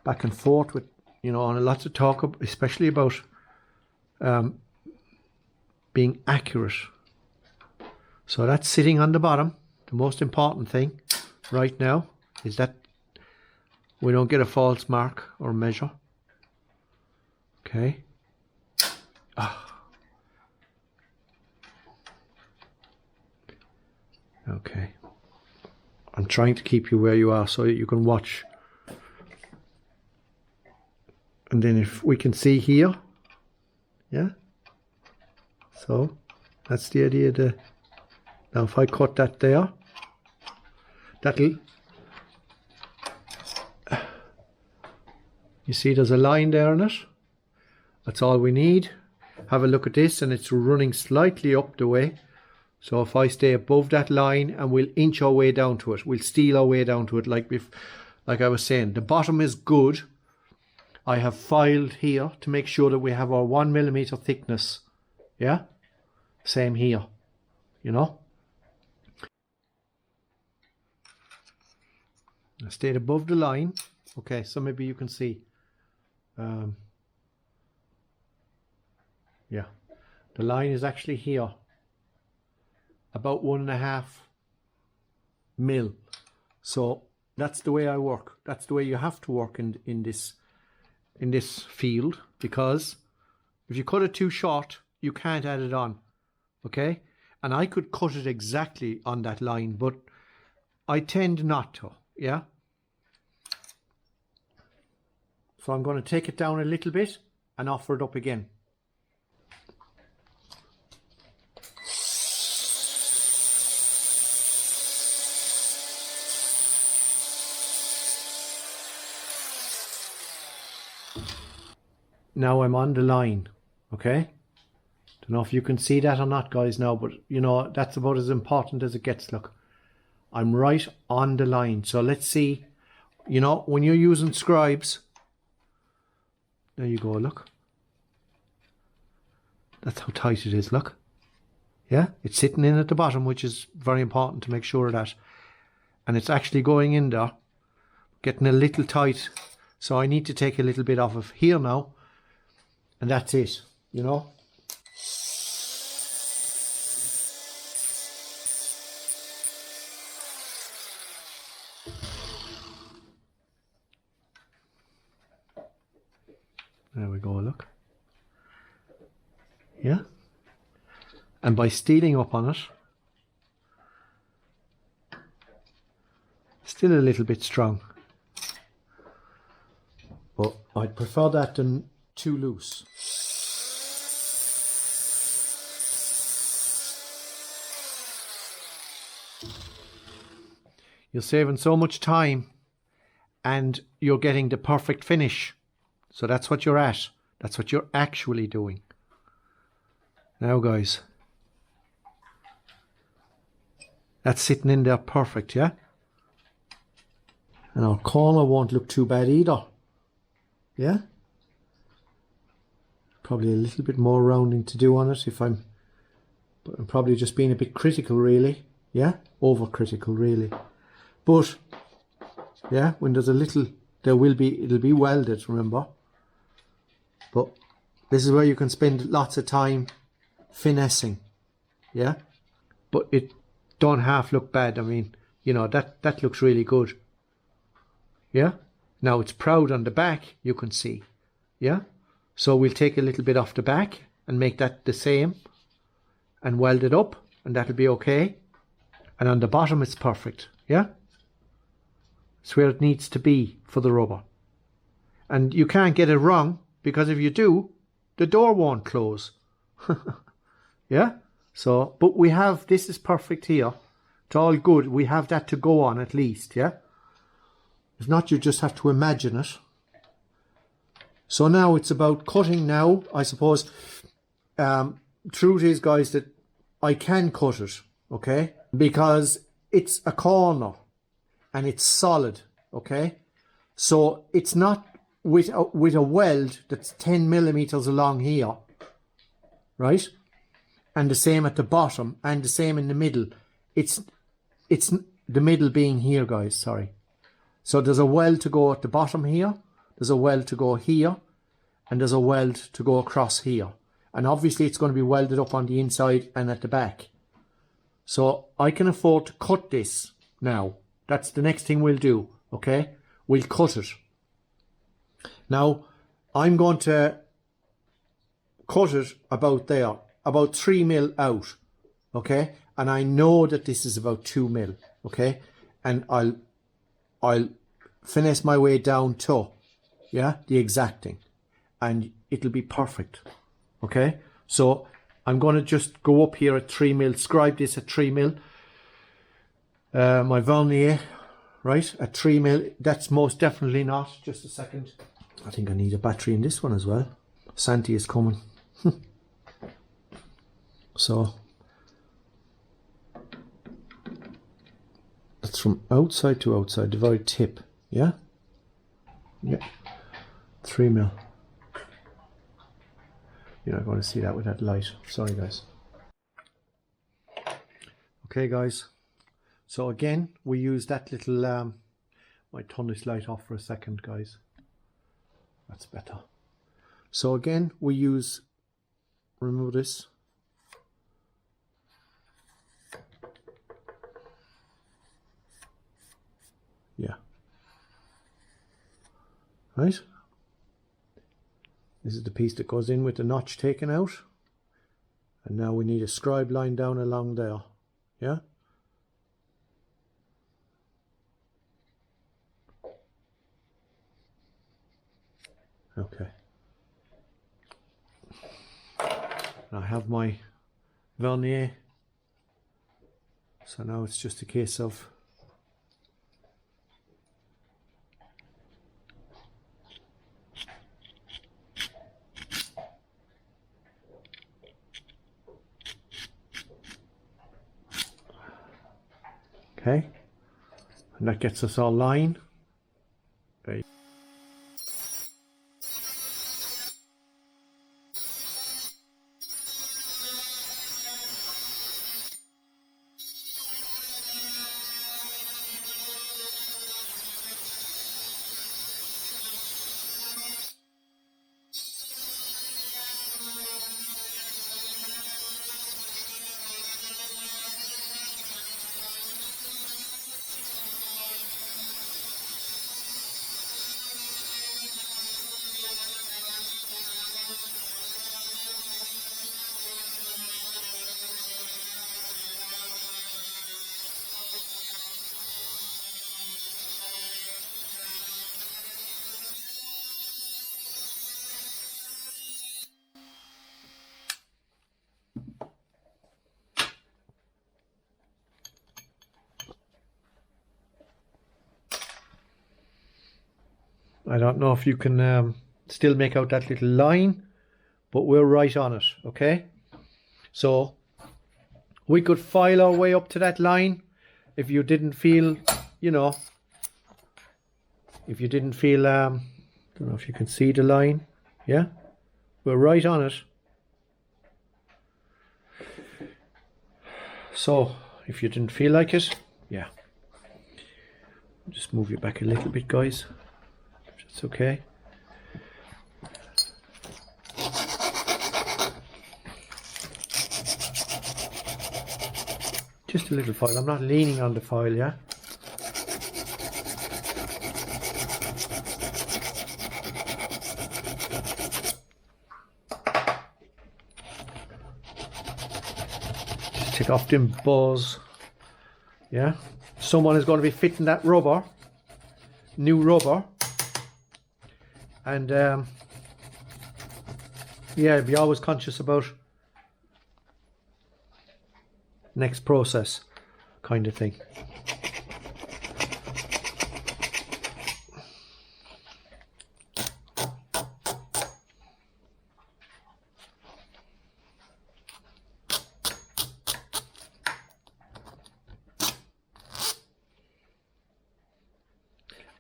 back and forth with, you know, and lots of talk, especially about being accurate. So that's sitting on the bottom. The most important thing right now is that we don't get a false mark or measure. Okay. Okay. I'm trying to keep you where you are so that you can watch. And then if we can see here, yeah. So that's the idea. Now if I cut that there, that'll You see there's a line there in it. That's all we need. Have a look at this, and it's running slightly up the way. So if I stay above that line, and we'll inch our way down to it. We'll steel our way down to it like I was saying. The bottom is good. I have filed here to make sure that we have our 1mm thickness. Yeah? Same here. You know? I stayed above the line. Okay, so maybe you can see. Yeah. The line is actually here. About 1.5 mil. So that's the way I work. That's the way you have to work in this field, because if you cut it too short, you can't add it on. Okay? And I could cut it exactly on that line, but I tend not to. Yeah? So I'm going to take it down a little bit and offer it up again. Now I'm on the line, okay? Don't know if you can see that or not, guys, now, but you know, that's about as important as it gets. Look, I'm right on the line. So let's see, you know, when you're using scribes, there you go, look. That's how tight it is, look. Yeah, it's sitting in at the bottom, which is very important to make sure of that. And it's actually going in there, getting a little tight. So I need to take a little bit off of here now. And that's it, you know. There we go, look. Yeah. And by steeling up on it, still a little bit strong. But I'd prefer that than too loose. You're saving so much time and you're getting the perfect finish. So that's what you're at. That's what you're actually doing. Now, guys, that's sitting in there perfect, yeah? And our corner won't look too bad either. Yeah? Probably a little bit more rounding to do on it but I'm probably just being a bit critical, really. Yeah? Over critical, really. But yeah, when there's a little, it'll be welded, remember. But this is where you can spend lots of time finessing. Yeah? But it don't half look bad. I mean, you know, that looks really good. Yeah? Now it's proud on the back, you can see. Yeah? So we'll take a little bit off the back and make that the same and weld it up, and that'll be okay. And on the bottom it's perfect. Yeah? It's where it needs to be for the rubber. And you can't get it wrong, because if you do, the door won't close. Yeah? So, but we have, this is perfect here. It's all good. We have that to go on at least, yeah? If not, you just have to imagine it. So now it's about cutting now, I suppose. Truth is, guys, that I can cut it, okay? Because it's a corner and it's solid, okay? So it's not with a weld that's 10mm along here, right? And the same at the bottom and the same in the middle. It's the middle being here, guys, sorry. So there's a weld to go at the bottom here, there's a weld to go here, and there's a weld to go across here. And obviously it's going to be welded up on the inside and at the back. So I can afford to cut this now. That's the next thing we'll do, okay? We'll cut it. Now, I'm going to cut it about there, about 3mm out, okay? And I know that this is about 2mm, okay? And I'll finesse my way down to, yeah, the exacting, and it'll be perfect, okay? So I'm going to just go up here at 3mm, scribe this at 3mm, my vernier, right, at 3mm. That's most definitely not, just a second, I think I need a battery in this one as well. Santi is coming. So that's from outside to outside, the very tip. Yeah? Yeah. 3 mil. You're not going to see that with that light. Sorry guys. Okay guys. So again, we use that little, might turn this light off for a second guys. That's better. So again, we use, remove this. Yeah. Right. This is the piece that goes in with the notch taken out. And now we need a scribe line down along there. Yeah. Okay. I have my vernier. So now it's just a case of okay, and that gets us our line. Okay. I don't know if you can still make out that little line, but we're right on it, okay? So we could file our way up to that line if you didn't feel, you know, if you didn't feel, don't know if you can see the line, yeah? We're right on it. So if you didn't feel like it, yeah. Just move you back a little bit, guys. It's okay. Just a little foil. I'm not leaning on the foil, yeah? Just take off them balls. Yeah? Someone is going to be fitting that rubber. New rubber. And yeah, be always conscious about next process kind of thing.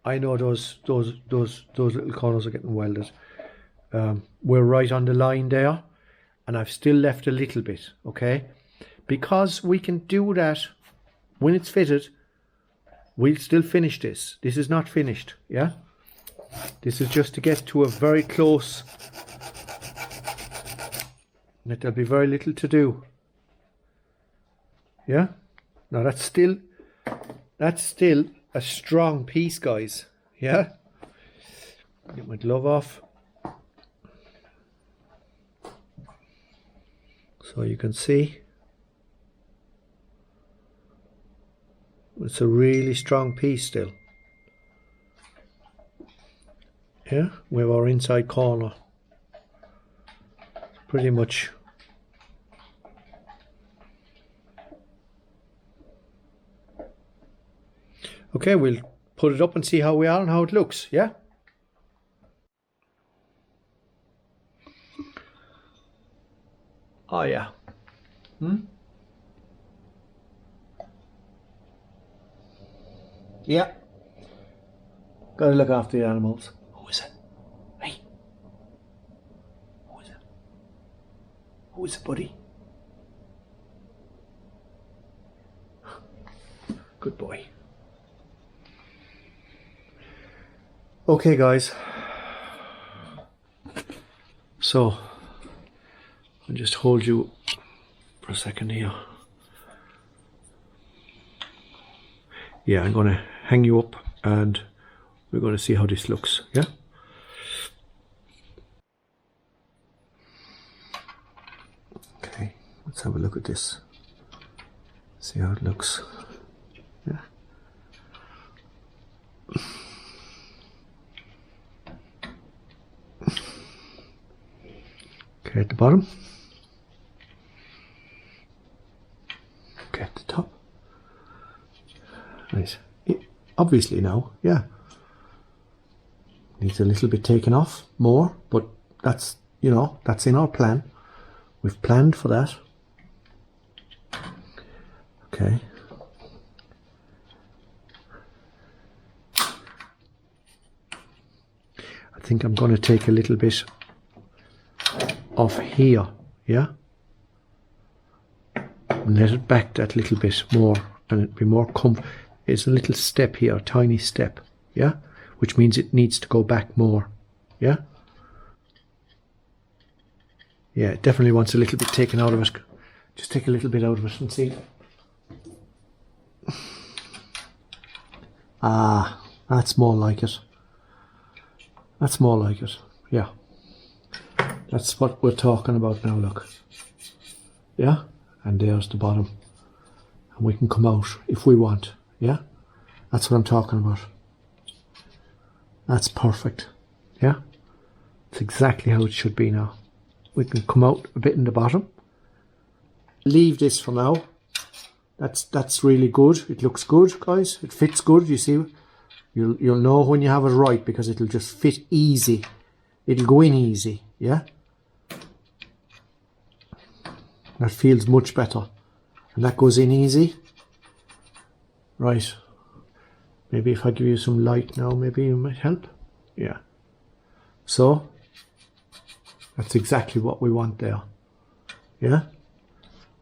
I know those little corners are getting welded. We're right on the line there, and I've still left a little bit, okay? Because we can do that when it's fitted. We'll still finish this. This is not finished, yeah? This is just to get to a very close, that there'll be very little to do. Yeah? Now that's still a strong piece, guys. Yeah? Get my glove off. So you can see it's a really strong piece still. Yeah, we have our inside corner. Pretty much. Okay, we'll put it up and see how we are and how it looks, yeah? Oh yeah. Yeah. Gotta look after the animals. Who is it? Hey. Who is it? Who is it, buddy? Good boy. Okay guys. So I'll just hold you for a second here. Yeah, I'm gonna hang you up and we're gonna see how this looks, yeah? Okay, let's have a look at this. See how it looks. Yeah. Okay, at the bottom. Okay, at the top. Nice. Obviously now, yeah. Needs a little bit taken off, more, but that's, you know, that's in our plan. We've planned for that. Okay. I think I'm going to take a little bit off here, yeah? And let it back that little bit more, and it'll be more comfortable. It's a little step here, a tiny step, yeah? Which means it needs to go back more, yeah? Yeah, it definitely wants a little bit taken out of it. Just take a little bit out of it and see. Ah, that's more like it. That's more like it, yeah. That's what we're talking about now, look. Yeah? And there's the bottom. And we can come out if we want, yeah? That's what I'm talking about. That's perfect, yeah? It's exactly how it should be now. We can come out a bit in the bottom. Leave this for now. That's really good. It looks good, guys. It fits good, you see. You'll know when you have it right because it'll just fit easy. It'll go in easy, yeah? That feels much better. And that goes in easy. Right. Maybe if I give you some light now, maybe it might help. Yeah. So, that's exactly what we want there. Yeah?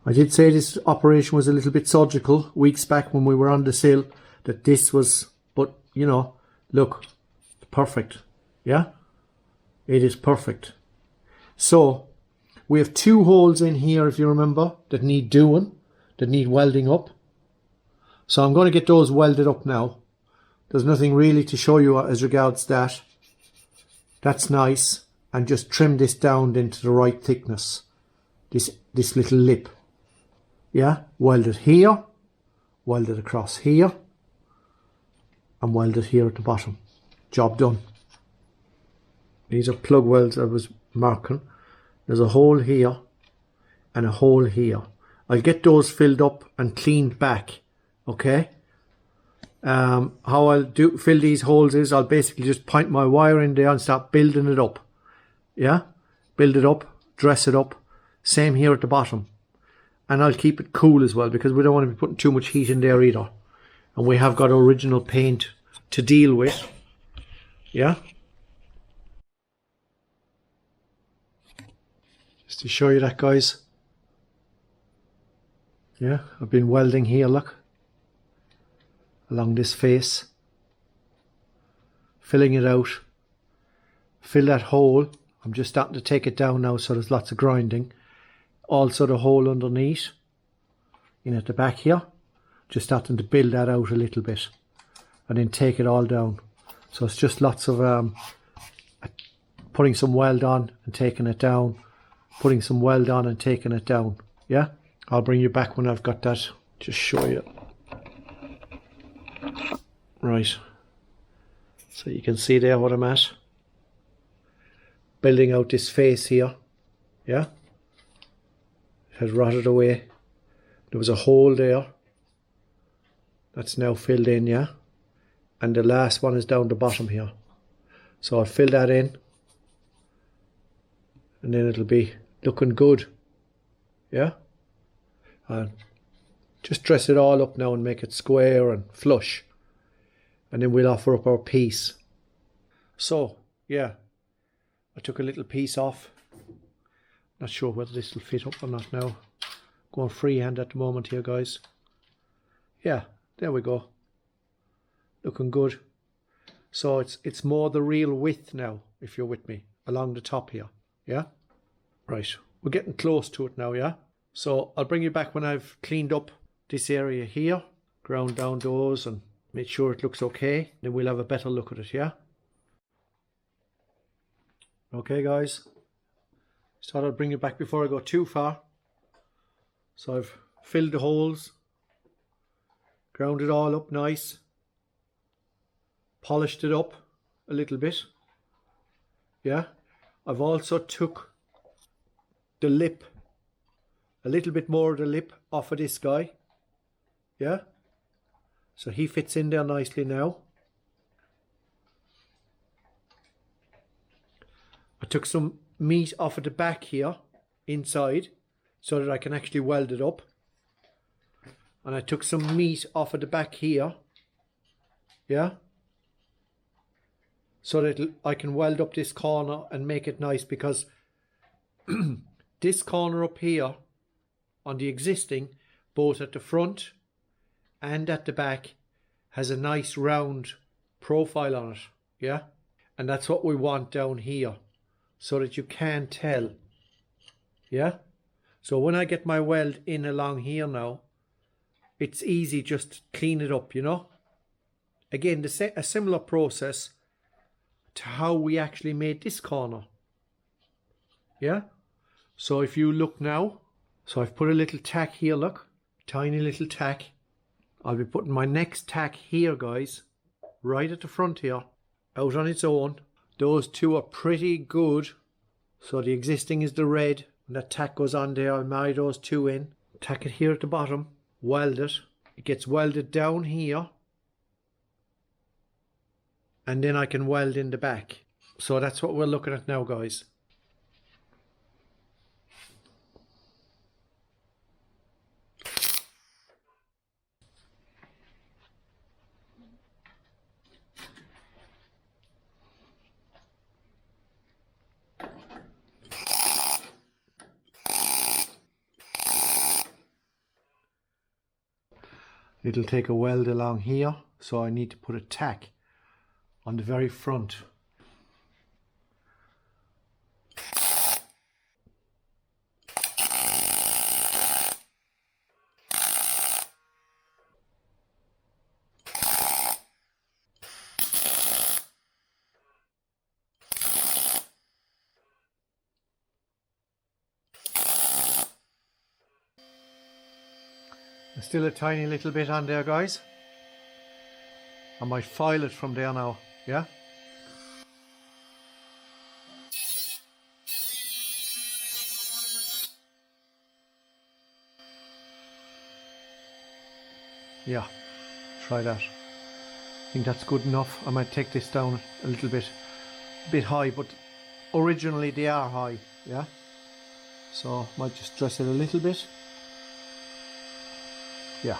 I did say this operation was a little bit surgical weeks back when we were on the sill, that this was, but you know, look, perfect. Yeah? It is perfect. So, we have 2 holes in here, if you remember, that need doing, that need welding up. So I'm going to get those welded up now. There's nothing really to show you as regards that. That's nice. And just trim this down into the right thickness. This little lip. Yeah, weld it here, weld it across here, and weld it here at the bottom. Job done. These are plug welds I was marking. There's a hole here and a hole here. I'll get those filled up and cleaned back, okay? How I'll fill these holes is I'll basically just point my wire in there and start building it up. Yeah? Build it up, dress it up. Same here at the bottom. And I'll keep it cool as well because we don't want to be putting too much heat in there either. And we have got original paint to deal with. Yeah? Just to show you that, guys. Yeah, I've been welding here, look. Along this face. Filling it out. Fill that hole. I'm just starting to take it down now so there's lots of grinding. Also the hole underneath. In at the back here. Just starting to build that out a little bit. And then take it all down. So it's just lots of putting some weld on and taking it down. Putting some weld on and taking it down. Yeah? I'll bring you back when I've got that. Just show you. Right. So you can see there what I'm at. Building out this face here. Yeah? It had rotted away. There was a hole there. That's now filled in, yeah? And the last one is down the bottom here. So I'll fill that in. And then it'll be looking good. Yeah, and just dress it all up now and make it square and flush, and then we'll offer up our piece. So yeah, I took a little piece off. Not sure whether this will fit up or not now. Going freehand at the moment here, guys. Yeah, there we go. Looking good. So it's more the real width now, if you're with me, along the top here. Yeah? Right, we're getting close to it now, yeah? So I'll bring you back when I've cleaned up this area here, ground down those and made sure it looks okay. Then we'll have a better look at it, yeah? Okay, guys. So I'll bring you back before I go too far. So I've filled the holes, ground it all up nice, polished it up a little bit. Yeah, I've also took the lip, a little bit more of the lip off of this guy. Yeah, so he fits in there nicely now. I took some meat off of the back here inside so that I can actually weld it up, and I took some meat off of the back here, yeah, so that I can weld up this corner and make it nice, because this corner up here on the existing, both at the front and at the back, has a nice round profile on it, yeah, and that's what we want down here, so that you can't tell, yeah. So when I get my weld in along here now, it's easy just to clean it up, you know. Again, a similar process to how we actually made this corner. Yeah. So if you look now, so I've put a little tack here, look, tiny little tack. I'll be putting my next tack here, guys, right at the front here, out on its own. Those two are pretty good. So the existing is the red, and that tack goes on there. I'll marry those two in, tack it here at the bottom, weld it. It gets welded down here, and then I can weld in the back. So that's what we're looking at now, guys. It'll take a weld along here, so I need to put a tack on the very front. Still a tiny little bit on there, guys. I might file it from there now, yeah? Yeah, try that. I think that's good enough. I might take this down a little bit high, but originally they are high, yeah? So might just dress it a little bit. Yeah.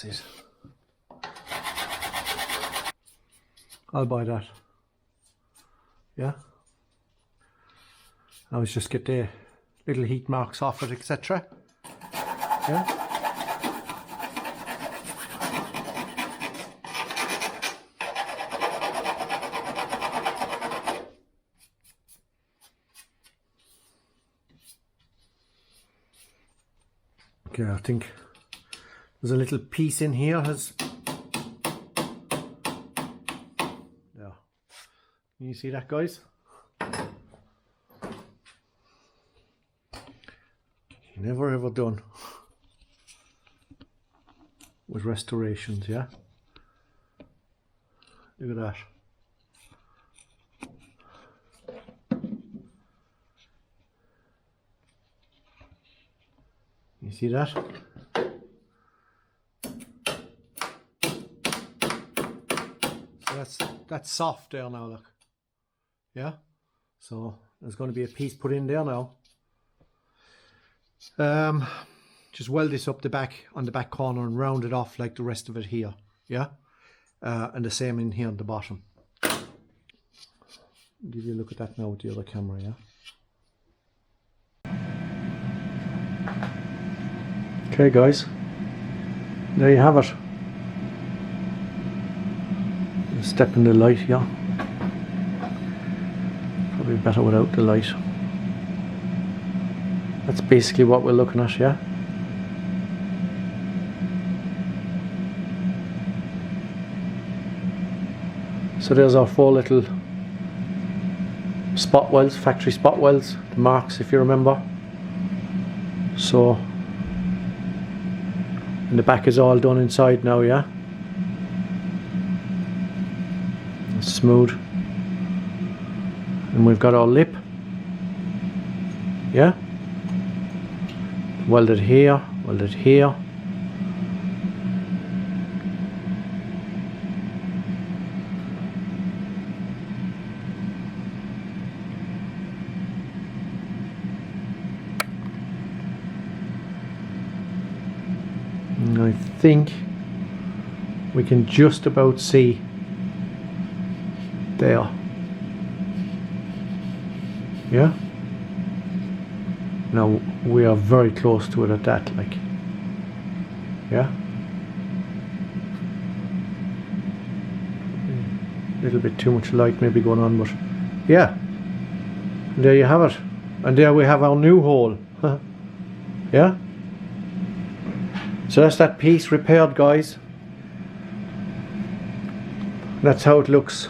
That's it. I'll buy that. Yeah. I was just get the little heat marks off it, etc. Yeah. Okay, I think there's a little piece in here. Yeah. Can you see that, guys? Never ever done with restorations, yeah? Look at that. You see that? So that's soft there now, look. Yeah? So there's going to be a piece put in there now. Just weld this up the back on the back corner and round it off like the rest of it here. Yeah? And the same in here on the bottom. Give you a look at that now with the other camera, yeah? Okay guys, there you have it. Step in the light here. Probably better without the light. That's basically what we're looking at, yeah? So there's our 4 little spot welds, factory spot welds, the marks if you remember. So, and the back is all done inside now, yeah? It's smooth. And we've got our lip. Yeah? Welded here, welded here. And I think we can just about see there. Yeah? Now we are very close to it at that, like, yeah? A little bit too much light maybe going on, but yeah. And there you have it. And there we have our new hole. Yeah? So that's that piece repaired, guys. That's how it looks.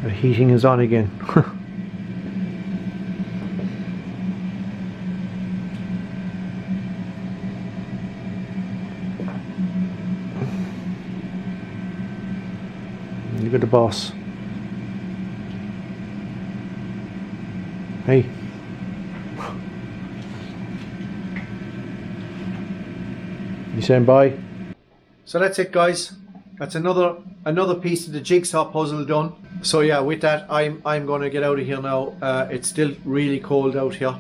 The heating is on again. Look at the boss. Hey. You saying bye? So that's it, guys. That's another piece of the jigsaw puzzle done. So yeah, with that I'm going to get out of here now. It's still really cold out here.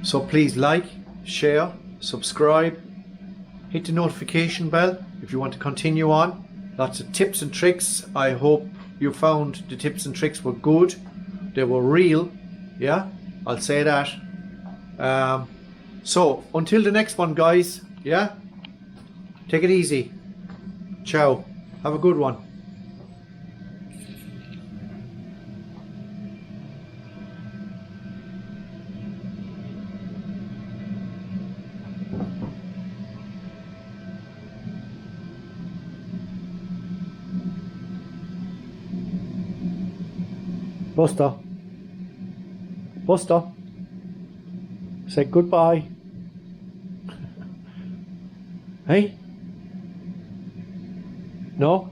So please like, share, subscribe, hit the notification bell if you want to continue on. Lots of tips and tricks. I hope you found the tips and tricks were good. They were real. Yeah, I'll say that. So until the next one, guys. Yeah, take it easy. Ciao. Have a good one. Buster. Buster. Say goodbye. Hey? No?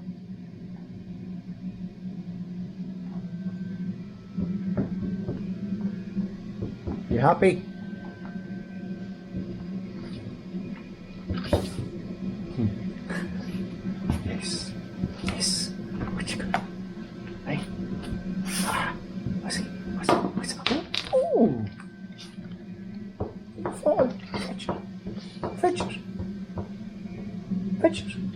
You happy? Yes. Yes. What you got? Hey? What's it? What's it? Oh! Oh! Fetch it. Fetch it. pictures.